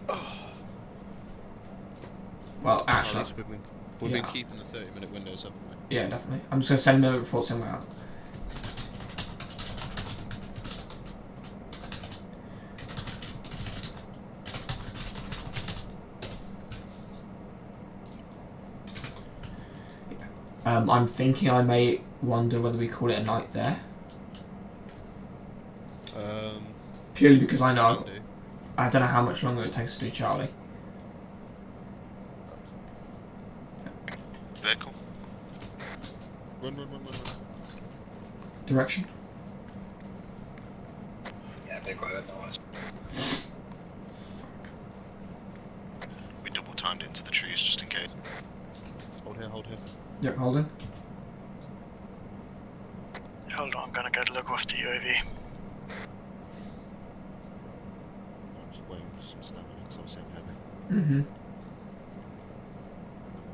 Well, actually, We've yeah. been keeping the 30-minute windows, haven't we? Yeah, definitely. I'm just going to send a report somewhere out. I'm thinking I may wonder whether we call it a night there. Purely because I know I don't know how much longer it takes to do Charlie. Vehicle. Run. Direction. Yeah, vehicle heard noise. We double timed into the trees just in case. Hold here. Yep, holding. Hold on, I'm gonna get a look with the UAV. I'm just waiting for some stamina because I was saying heavy. Mm-hmm. And then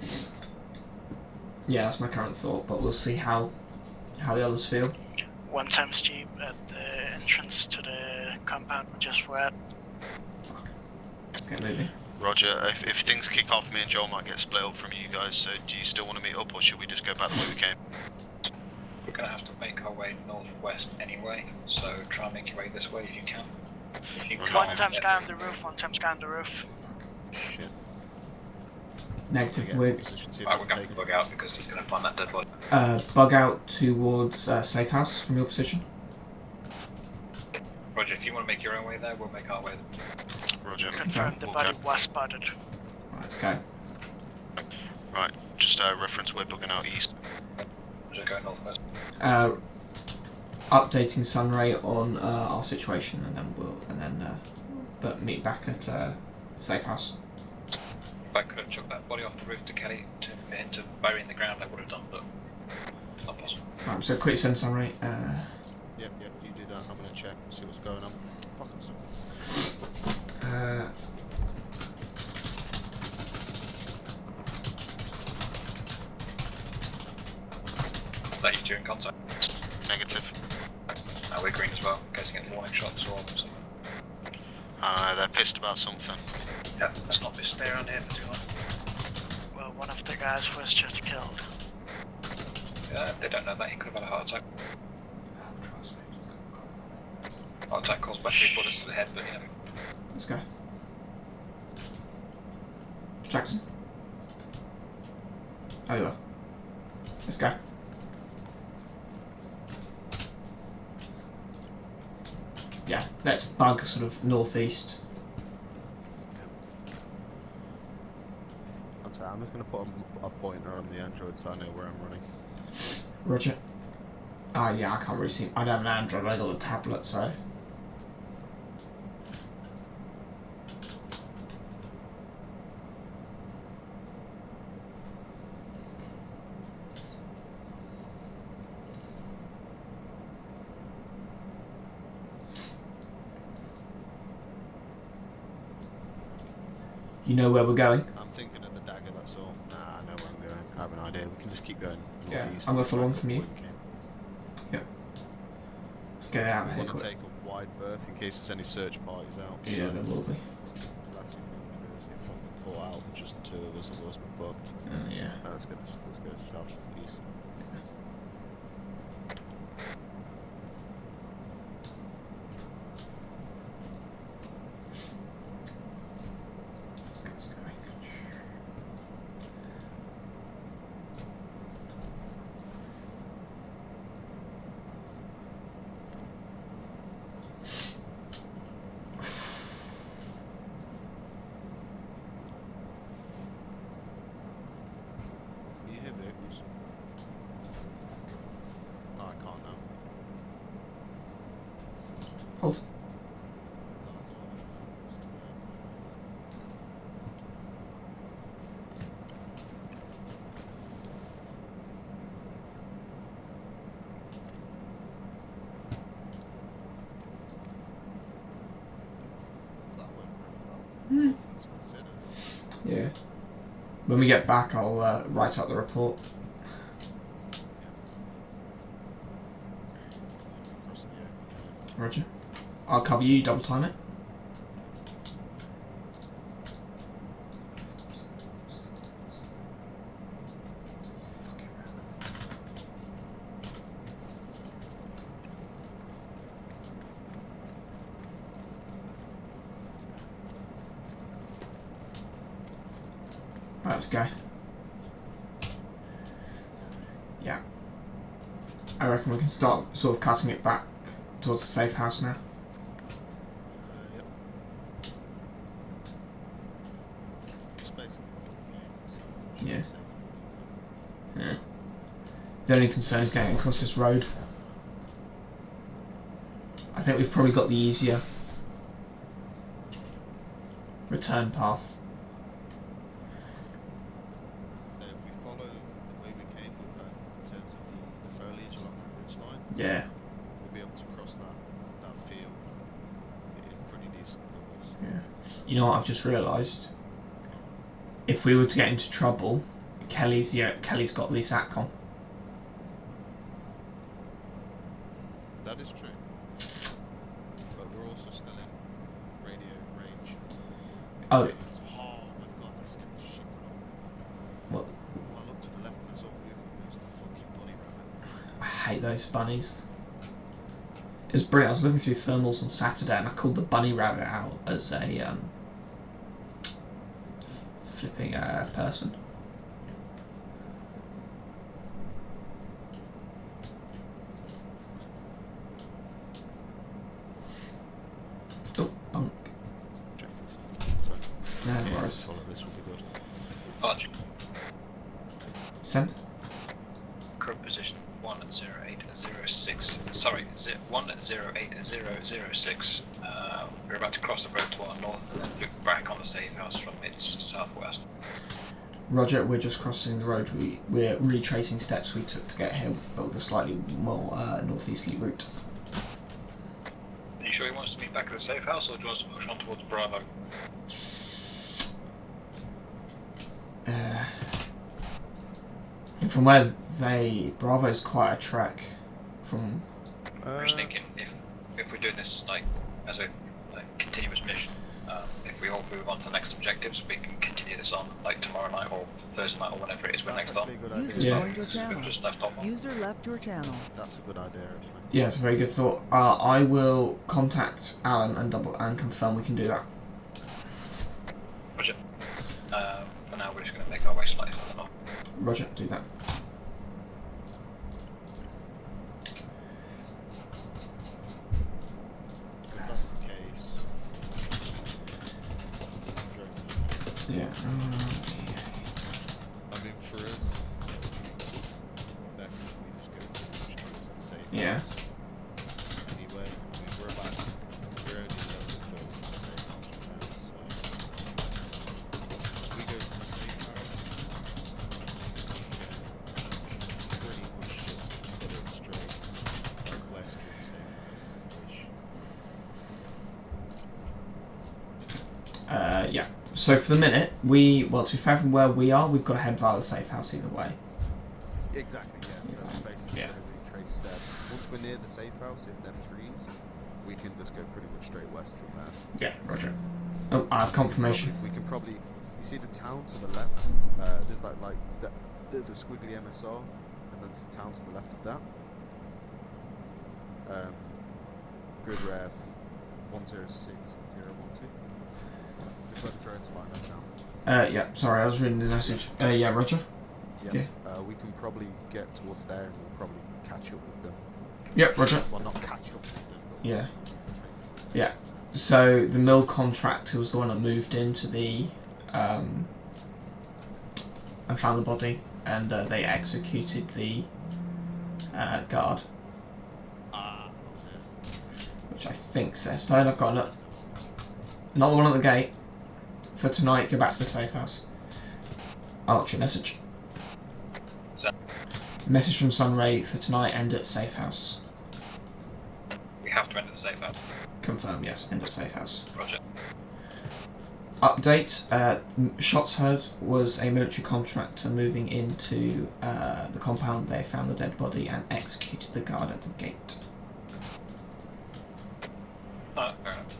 we'll move. Yeah, that's my current thought, but we'll see how the others feel. 1 times Jeep at the entrance to the compound we just were at. Let's get moving. Roger, if things kick off, me and Joel might get split up from you guys, so do you still want to meet up or should we just go back the way we came? We're going to have to make our way northwest anyway, so try and make your way this way if you can. If you Right. can't, 1 times guy on the roof, 1 times guy on the roof. Shit. Negative. Get We're into position, see if Right, we we're can going to take bug out because he's going to find that dead body. bug out towards safe house from your position. Roger, if you want to make your own way there, we'll make our way there. Roger. Confirm the We'll body go. was spotted. Right, let's go. Right, just reference we're bugging out east. Roger, go northwest. Updating Sunray on our situation, and then but meet back at safe house. If I could have chucked that body off the roof to Kelly for him to bury in the ground, I would have done, but not possible. Right, so quick send Sunray. Yep, you do that. I'm gonna check and see what's going on. Fucking stuff. that you two in contact? Negative. We're green as well, in case you get warning shots or something. They're pissed about something. Yeah, let's not stay around here for too long. Well, one of the guys was just killed. They don't know that, he could have had a heart attack. Heart attack caused by 3 bullets to the head, but you know. Let's go. Jackson. Over. Let's go. Yeah, let's bug sort of northeast. I'm just going to put a pointer on the Android so I know where I'm running. Roger. Ah, yeah, I can't really see. I don't have an Android, I got the tablet, so. You know where we're going? I'm thinking of the dagger, that's all. Nah, I know where I'm going. I have an idea. We can just keep going. Yeah, northeast I'm going to and follow on back from up you. where we came. Yep. Let's get out of We here want to quick. take a wide berth in case there's any search parties out. Yeah, so there will be. last thing we want to do is get fucking caught out with just the 2 of us, otherwise we're fucked. Yeah. No, let's go south east. Let's get this going. Can you hear vehicles? No, I can't now. Hold. That went really well. Hmm. Things considered. Yeah. When we get back, I'll write up the report. Across the open. Roger. I'll cover you, double time it. Right, let's go. Yeah. I reckon we can start sort of cutting it back towards the safe house now. Yep. Just basically what we're playing, so Yeah. Yeah. The only concern is getting across this road. I think we've probably got the easier return path. If we follow the way we came with in terms of the foliage along that ridge line, Yeah. we'll be able to cross that field in pretty decent colours. Yeah. You know what I've just realised? If we were to get into trouble, Kelly's got the SATCOM. That is true. But we're also still in radio range. Oh. Oh my god, that scared the shit out of me. What? I looked to the left and I saw movement. It was a fucking bunny rabbit. I hate those bunnies. It was brilliant. I was looking through thermals on Saturday and I called the bunny rabbit out as a flipping person. Oh, bunk. Checking something, so No yeah, worries. follow this will be good. Arch, Send. current position 10806. Sorry, 10806. We're about to cross the road to our north and then look back on the safe house from its southwest. Roger, we're just crossing the road. We're retracing steps we took to get here, but with a slightly more northeasterly route. Are you sure he wants to meet back at the safe house or do you want us to push on towards Bravo? And from where Bravo's quite a trek from. I'm just thinking if we're doing this like as a continuous mission, if we all move on to the next objectives, we can continue this on like tomorrow night or Thursday night or whenever it is we're next on. User Yeah. joined your channel. Just left on one. User left your channel. That's a good idea, actually. Yeah, it's a very good thought. I will contact Alan and confirm we can do that. Roger. For now, we're just going to make our way slightly further north. Roger, do that. If that's the case, Yeah. I mean, for us, best if we just go towards the safe Yeah. house. Anyway, I mean, we're only a little bit further from the safe house from there, so if we go to the safe house, we can pretty much just put it straight like west of the safe house, which Yeah. So for the minute, to be fair from where we are, we've got to head via the safe house either way. exactly, yeah. So basically, Yeah. we retrace steps. Once we're near the safe house in them trees, we can just go pretty much straight west from there. Yeah, Roger. Oh, I have confirmation. We can probably, you see the town to the left. There's like the squiggly MSR, and then there's the town to the left of that. Grid ref 106012. Just where the drone's flying over now. Yeah. Sorry, I was reading the message. Yeah, Roger. Yeah. We can probably get towards there, and we'll probably catch up with them. Yep, Roger. Well, not catch up with them. But Yeah. train them. Yeah. So the mill contractor was the one that moved into the and found the body, and they executed the guard, which I think says no. I've got not the one at the gate. For tonight, go back to the safe house. Archer message. Message from Sunray for tonight. End at safe house. We have to enter the safe house. Confirm. Yes. End at safe house. Roger. Update, shots heard was a military contractor moving into the compound. They found the dead body and executed the guard at the gate. Fair enough.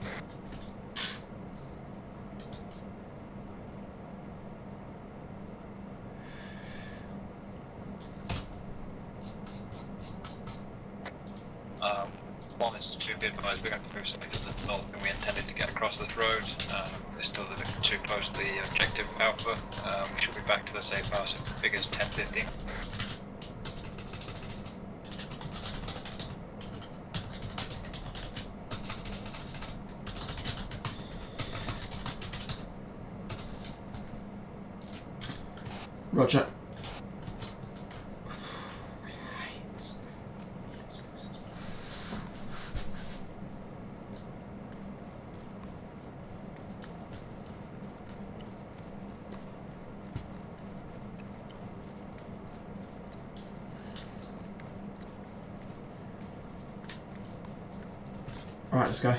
One is to be advised we're going to move slightly to the north than we intended to get across this road. We're still a little too close to the objective Alpha. We should be back to the safe house in figures 10-15. Roger. Alright, let's go.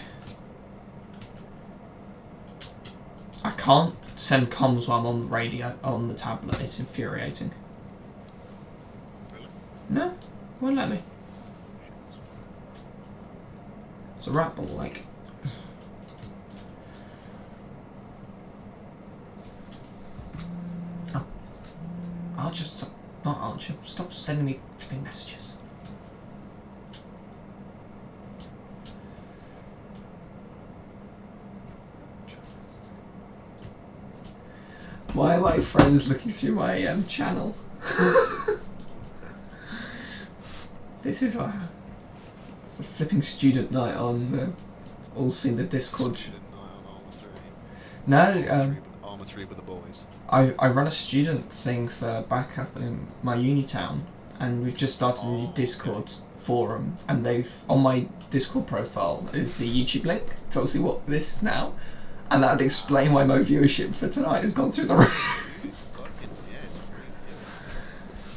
I can't send comms while I'm on the radio, on the tablet. It's infuriating. No? Won't let me. It's a rat ball, like. Oh. Archer, stop sending me flipping messages. Why are my friends looking through my channel? This is what it's a flipping student night on all seen the Discord. Student night on No, Armour 3 with the boys. I run a student thing for backup in my uni town, and we've just started a new Discord forum, and they've on my Discord profile is the YouTube link to obviously what this is now, and that would explain why my viewership for tonight has gone through the roof.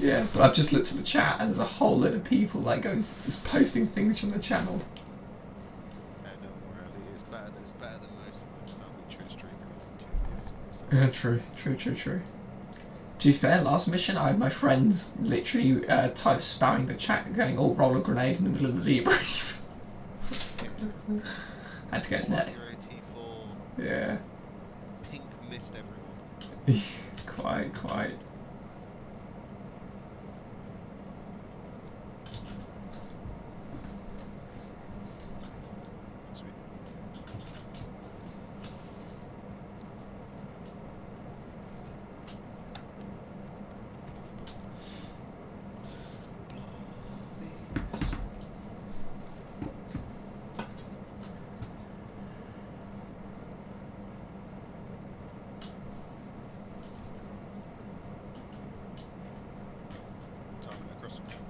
Yeah, but I've just looked at the chat and there's a whole load of people like just posting things from the channel. Yeah, don't worry, it's better than most of the time we true streamer on 2 views. True. To be fair, last mission I had my friends literally type spamming the chat going, "Oh, roll a grenade in the middle of the debrief." Had to go net. Yeah. Pink missed everyone. Quite.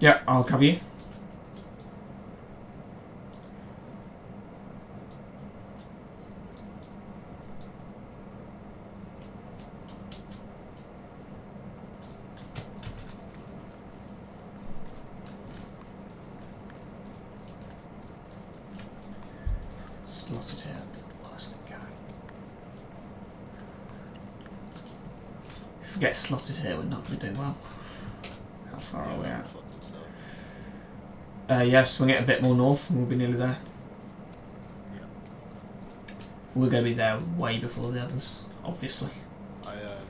Yeah, I'll cover you. Slotted here. Worst thing going. If we get slotted here, we're not going to do well. How far are we at? Yeah, swing it a bit more north and we'll be nearly there. We're going to be there way before the others, obviously. Yeah.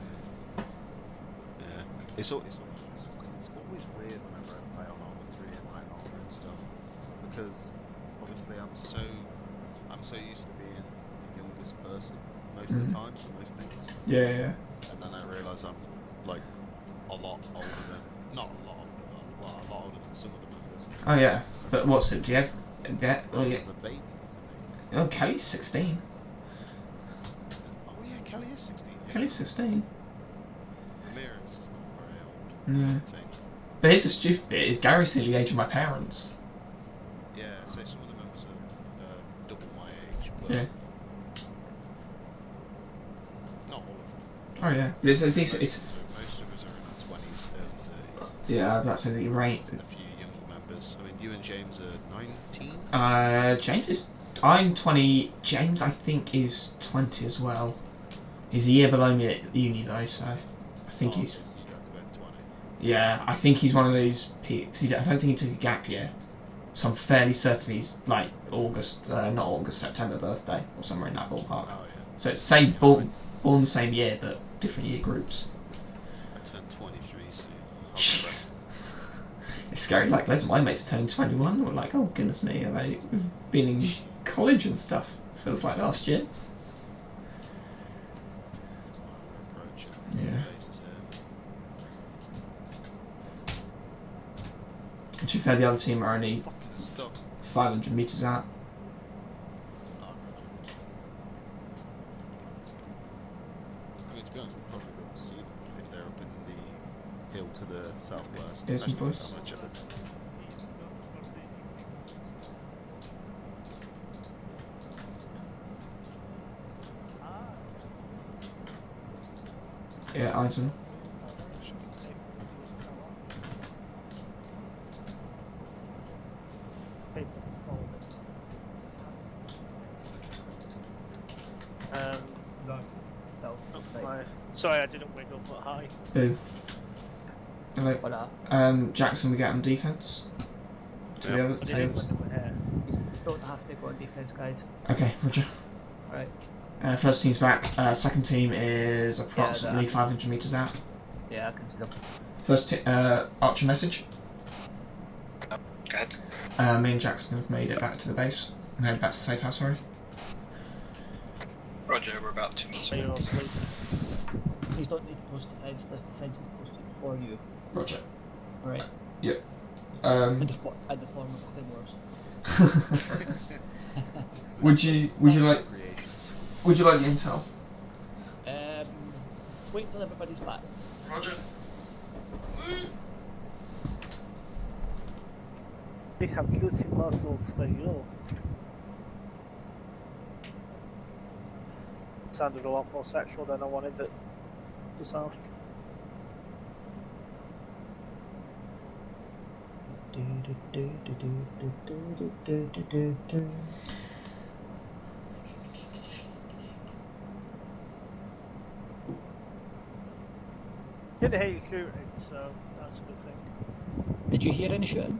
It's always weird whenever I play on Armour 3 and Light Armour and stuff, because obviously I'm so used to being the youngest person most of the time for most things. Yeah. And then I realise I'm like a lot older than, not a lot older, but well, a lot older than some of the members. Oh yeah, but what's it? Do you have? There's a baby to me. Oh, Kelly's 16. Oh yeah, Kelly is 16. Yeah. Kelly's 16. Amira's is not very old. Yeah. But here's the stupid bit: is Gary's nearly the age of my parents. Yeah, so some of the members are double my age. But Yeah. not all of them. Oh yeah, but it's a decent. It's. Most of us are in our 20s, early 30s. Yeah, that's the rate. A few young members. I mean, you and James are 19? James is. I'm 20. James, I think, is 20 as well. He's a year below me at uni though, so I think he's. So you guys are both 20. Yeah, I think he's one of those peaks. I don't think he took a gap year, so I'm fairly certain he's like not August, September birthday or somewhere in that ballpark. Oh yeah. So it's same born the same year, but different year groups. I turned 23 soon. Jeez. It's scary. Like loads of my mates are turning 21. We're like, oh goodness me, are they been in college and stuff? Feels like last year. Yeah. And to be fair, the other team are only 500 meters out. I mean, to be honest, we'll probably be able to see them if they're up in the hill to the southwest. Here's some Actually, voice. how much of it? Yeah, Eisen. Sorry, I didn't wiggle, but hi. Boo. Hello. What up? Jackson, we get on defense. To the other. You don't have to go on defense, guys. Okay, Roger. Alright. First team's back. Second team is approximately 500 meters out. Yeah, I can see them. First Archer message. Go ahead. Me and Jackson have made it back to the base and head back to safe house. Sorry. Roger, we're about 2 minutes. So you're all asleep. Please don't need to post defense. This defense is posted for you. Roger. Alright. Yep. In the form of claymores. Would you like the intel? Wait till everybody's back. Roger. We have juicy muscles for you. Sounded a lot more sexual than I wanted it to sound. Didn't hear you shooting, so that's a good thing. Did you hear any shooting?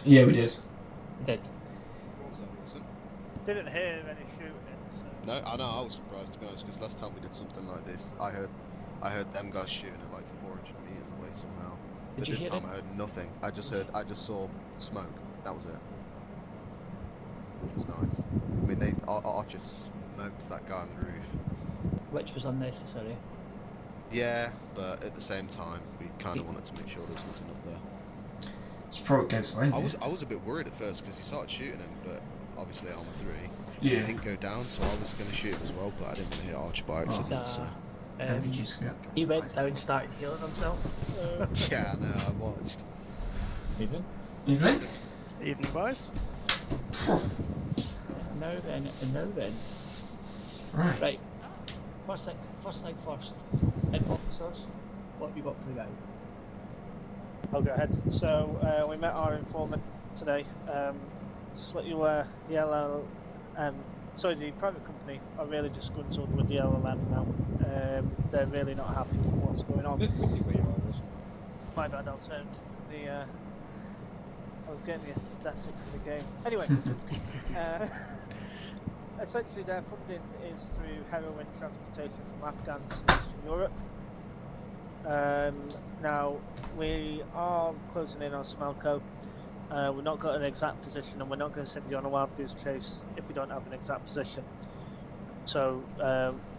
Yeah, we did. Did. What was that, Wilson? Didn't hear any shooting. So. No, I know. I was surprised to be honest, because last time we did something like this, I heard them guys shooting at like 400 meters away somehow. But this time I heard nothing. I just saw smoke. That was it. Which was nice. I mean, Archer smoked that guy on the roof. Which was unnecessary. Yeah, but at the same time, we kind of wanted to make sure there was nothing up there. It's probably against the I was a bit worried at first because he started shooting him, but obviously armor 3. Yeah. He didn't go down, so I was going to shoot him as well, but I didn't want to hit Archer by accident. So. He went down and started healing himself. Yeah, no, I watched. Evening? Evening? Evening, boys. Now then. Right. First thing first. Head officers, what have you got for the guys? I'll go ahead. So we met our informant today. Just let you aware, the the private company are really disgruntled with the LLM now. They're really not happy with what's going on. My bad, I'll turn the. I was getting the aesthetic for the game. Anyway, essentially their funding is through heroin transportation from Afghans to Eastern Europe. Now we are closing in on Smelco. We've not got an exact position, and we're not going to send you on a wild goose chase if we don't have an exact position. So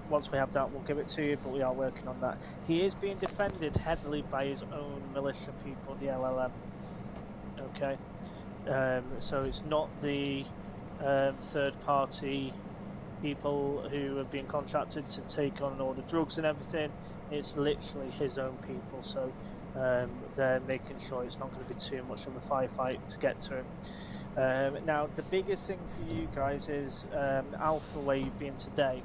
once we have that, we'll give it to you, but we are working on that. He is being defended heavily by his own militia people, the LLM. Okay, so it's not the third-party people who have been contracted to take on all the drugs and everything. It's literally his own people, so they're making sure it's not going to be too much of a firefight to get to him. Now, the biggest thing for you guys is Alpha, where you've been today,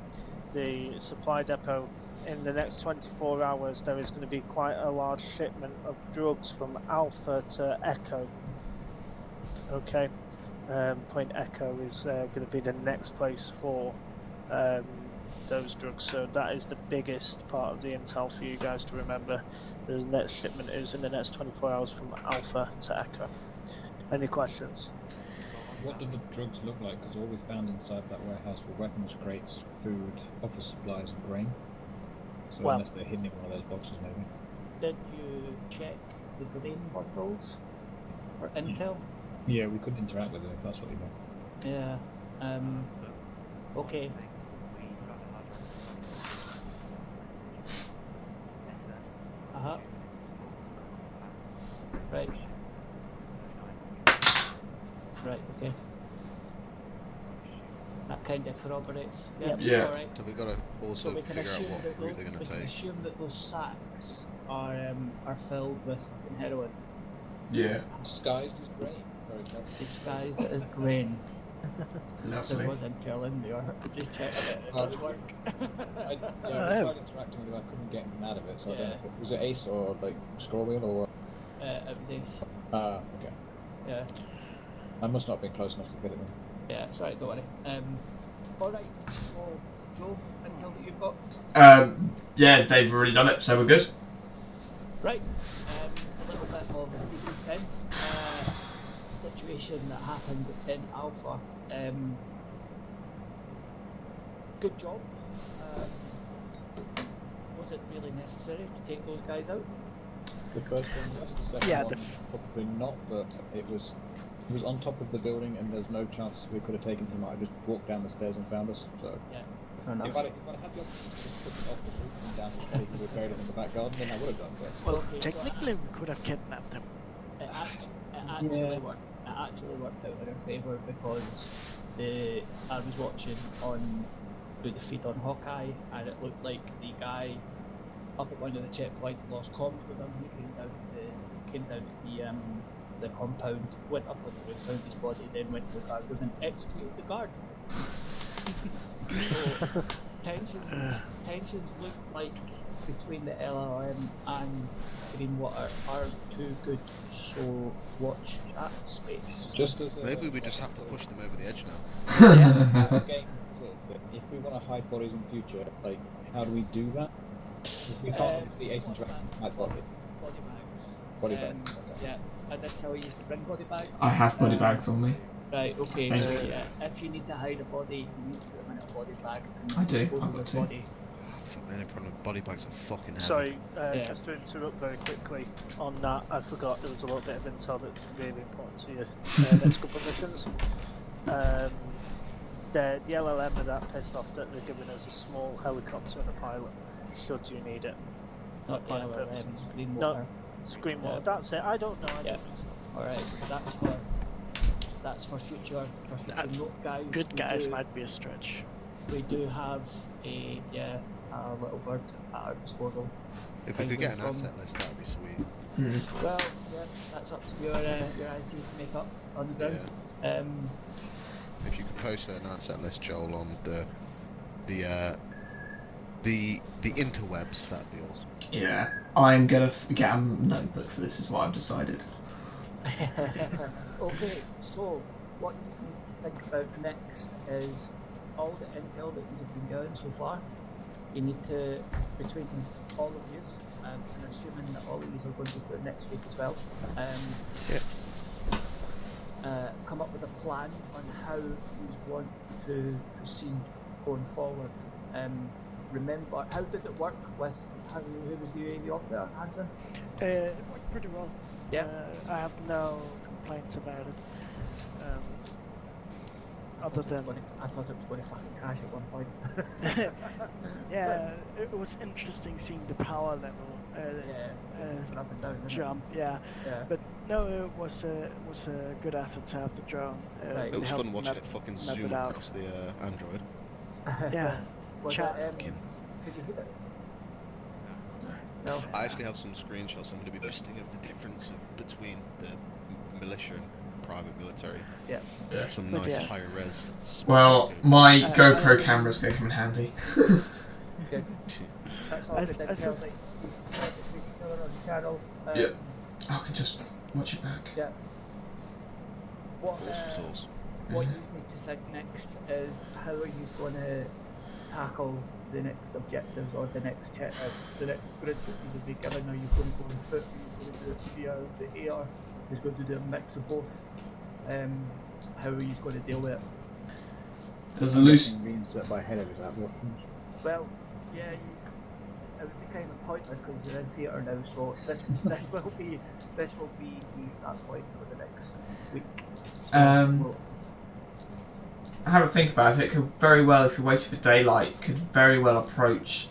the supply depot. In the next 24 hours, there is going to be quite a large shipment of drugs from Alpha to Echo. Okay, Point Echo is going to be the next place for those drugs, so that is the biggest part of the intel for you guys to remember. The next shipment is in the next 24 hours from Alpha to Echo. Any questions? What did the drugs look like? Because all we found inside that warehouse were weapons crates, food, office supplies, and grain. So Well, unless they're hidden in one of those boxes, maybe. Did you check the grain bundles for intel? Yeah, we couldn't interact with it if that's what you meant. Yeah. Okay. Uh-huh. Right. Right, okay. That kind of corroborates. Yeah. Alright. So we've got to also So we can figure out assume what that route they're going to we can take. assume that those sacks are filled with heroin. Yeah. Disguised as grain. Very clever. Disguised as grain. Lovely. There was intel in there. Just check it does work. I tried interacting with it, I couldn't get anything out of it, so I don't know if it was it Ace or like scroll wheel or what? It was Ace. Okay. Yeah. I must not have been close enough to get it then. Yeah, sorry, don't worry. Alright, so Joe, until that you've got. Yeah, they've already done it, so we're good. Right. A little bit of debrief then. Situation that happened in Alpha. Good job. Was it really necessary to take those guys out? The first one, yes. The second one, probably not. But it was on top of the building, and there's no chance we could have taken him out. I just walked down the stairs and found us. So yeah, fair enough. If I'd had the option to just put it off the roof and down the cave and we buried it in the back garden, then I would have done. But Well, Okay, technically we could have kidnapped him. It actually worked. It actually worked out in our favour because I was watching through the feed on Hawkeye, and it looked like the guy up at one of the checkpoints lost comms with him. He came down to the compound, went up on the roof, found his body, then went to the guard room and executed the guard. So tensions look like between the LRM and Greenwater are too good, so watch that space. just as Maybe we just have to push them over the edge now. Game, if we want to hide bodies in future, like how do we do that? We can't be asynchronous. My body. Body bags. Body bags. Yeah, I did tell you to bring body bags. I have body bags on me. Right, okay, Thank so you. yeah, if you need to hide a body, you need to put them in a body bag. And I do, dispose I've of got the two. body. Fuck, the only problem with body bags are fucking heavy. Sorry, Yeah. just to interrupt very quickly on that, I forgot there was a little bit of intel that's really important to your next couple of missions. The LLM are that pissed off that they're giving us a small helicopter and a pilot, should you need it. Not the planning LLM, purposes. green No, water. Screen water, Yeah. that's it, I don't know, I Yeah. don't know. Alright, that's for future note guys. Good We guys do- might be a stretch. We do have a little bird at our disposal. If we could get an From- asset list, that'd be sweet. Well, yeah, that's up to your IC to make up on the ground. If you could post an asset list, Joel, on the interwebs, that'd be awesome. Yeah, I'm gonna get a notebook for this. Is what I've decided. Okay, so what you need to think about next is all the intel that you've been getting so far. You need to, between all of you, and assuming that all of you are going to do it next week as well, come up with a plan on how you want to proceed going forward. Remember, how did it work with who was the UAV operator, Hansen? It worked pretty well. Yeah. I have no complaints about it. Other than I thought it was going to fucking crash at one point. yeah, it was interesting seeing the power level. Just moving up and down. isn't it? Jump, yeah. Yeah. But no, it was a good asset to have the drone. Right. It was helped fun watching map- it fucking map zoom it out. across the Android. Yeah. Was Chat. it, Fucking- could you hit it? No. I actually have some screenshots I'm going to be posting of the difference between the militia and private military. Yeah. Some But nice yeah. high res. Well, my GoPro camera's gonna come in handy. Good. That's all As- good as intel a- that you should share between each other on the channel. Yep. I can just watch it back. Yeah. What, Awesome sauce. what you need to think next is how are you going to tackle the next objectives or the next the next grid that you'll be given? Are you going to go on foot? Are you going to do it via the air? Is going to do a mix of both? How are you going to deal with it? There's a loose. Means that by head of his options. Well, yeah, it would be kind of pointless because you're in theatre now. So this will be the start point for the next week. Have a think about it. It could very well, if you're waiting for daylight, could very well approach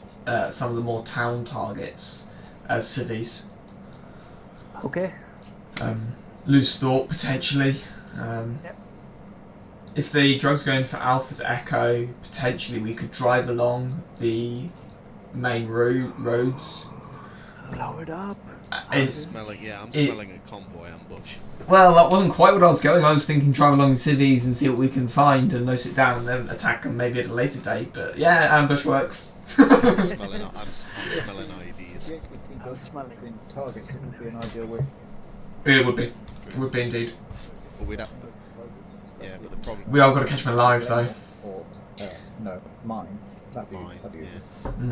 some of the more town targets as civvies. Okay. Loose thought, potentially. Yep. If the drug's going for Alpha to Echo, potentially we could drive along the main roads. Blow it up. I'm smelling a convoy ambush. Well, that wasn't quite what I was going. I was thinking drive along the civvies and see what we can find and note it down and then attack them maybe at a later date. But yeah, ambush works. I'm smelling IEDs. I'm smelling. Targets, it would be an ideal way. It would be. It would be indeed. But we'd have yeah, but the problem. We are going to catch them alive though. Or, no, mine. That'd be useful.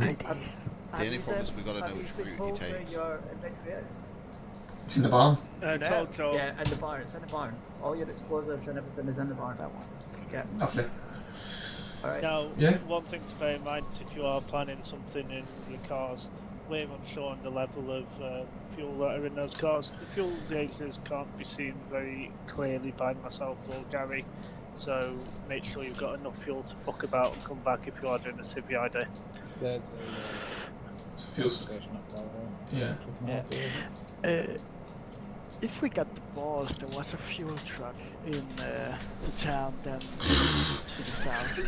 IDs. The only problem is we've got to know which route he takes. Your inventory is? It's in the barn. Joel. Yeah, in the barn. It's in the barn. All your explosives and everything is in the barn. That one. Yeah. Lovely. Alright. Now, Yeah. one thing to bear in mind if you are planning something in your cars, we're unsure on the level of fuel that are in those cars. The fuel gauges can't be seen very clearly by myself or Gary, so make sure you've got enough fuel to fuck about and come back if you are doing a civvy ID. There's Feels. station up there. Yeah. If we got the balls, there was a fuel truck in the town then to the south.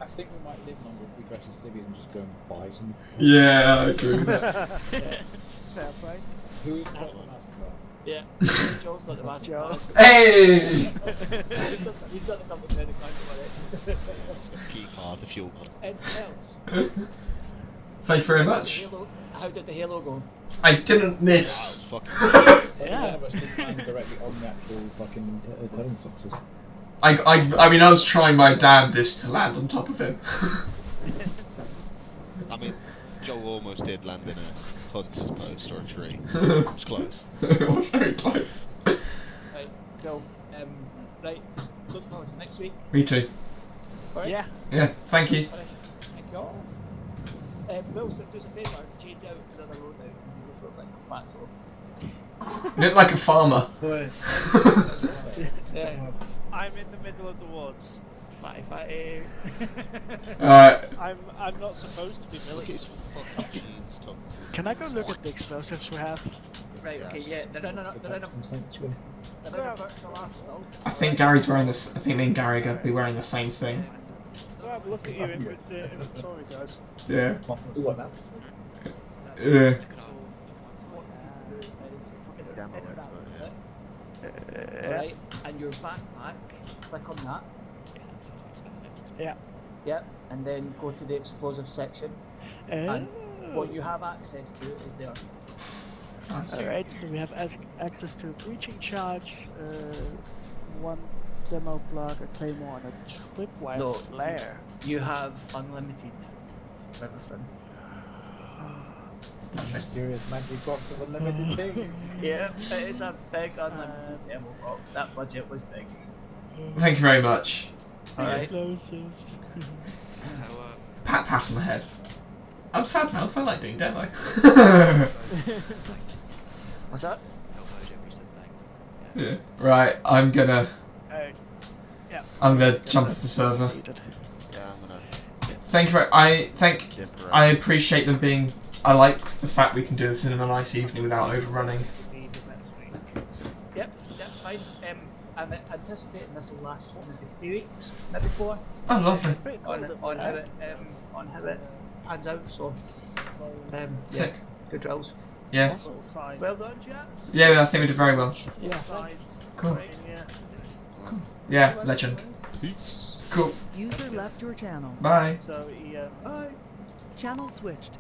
I think we might live longer if we dress as civvies and just go and buy some. Yeah, I agree with that. Fair play. Who's got the MasterCard? Yeah. Joel's got the master card. Hey! He's got the double credit card for it. P card, the fuel card. Anything else? Thank you very much. How did the halo go? I didn't miss. Fucking Yeah. Directly on the actual fucking intelligence officers. I mean, I was trying my damnedest to land on top of him. I mean, Joel almost did land in a hunter's post or a tree. It was close. It was very close. Right, so, right, look forward to next week. Me too. Alright? Yeah. Yeah, thank you. Alright, thank you all. Will, so do us a favour, change out the other road now, because you just look like a fat soul. You look like a farmer. Yeah. I'm in the middle of the woods. Fatty. I'm not supposed to be Look at military. his fucking jeans top. Can I go look at the explosives we have? Right, okay, yeah, they're in a virtual arsenal. I think Gary's wearing this. I think me and Gary are going to be wearing the same thing. Well, have a look at your inventory, guys. Yeah. What now? Yeah. Gamma expert, Right, and your backpack, click on that. Yeah. Yep, and then go to the explosive section. And what you have access to is there. Alright, so we have access to a breaching charge, one demo plug, a claymore, and a tripwire No, flare. you have unlimited everything. Mysterious magic box of unlimited thing. Yeah, it is a big unlimited demo box. That budget was big. Thank you very much. Alright. Explosives. Pat on the head. I'm sad now because I like doing demo. What's that? Yeah. Right, I'm gonna Yeah. jump off the server. Yeah, I'm gonna. Thank you. I appreciate them being. I like the fact we can do this in a nice evening without overrunning. Yep, that's fine. I'm anticipating this will last maybe 3 weeks, maybe 4. Oh, lovely. On how it pans out. So, yeah, Sick. good drills. Yeah. Well done, chaps. Yeah, I think we did very well. Yeah. Cool. Yeah, legend. Cool. User left your channel. Bye. So, Bye. Channel switched.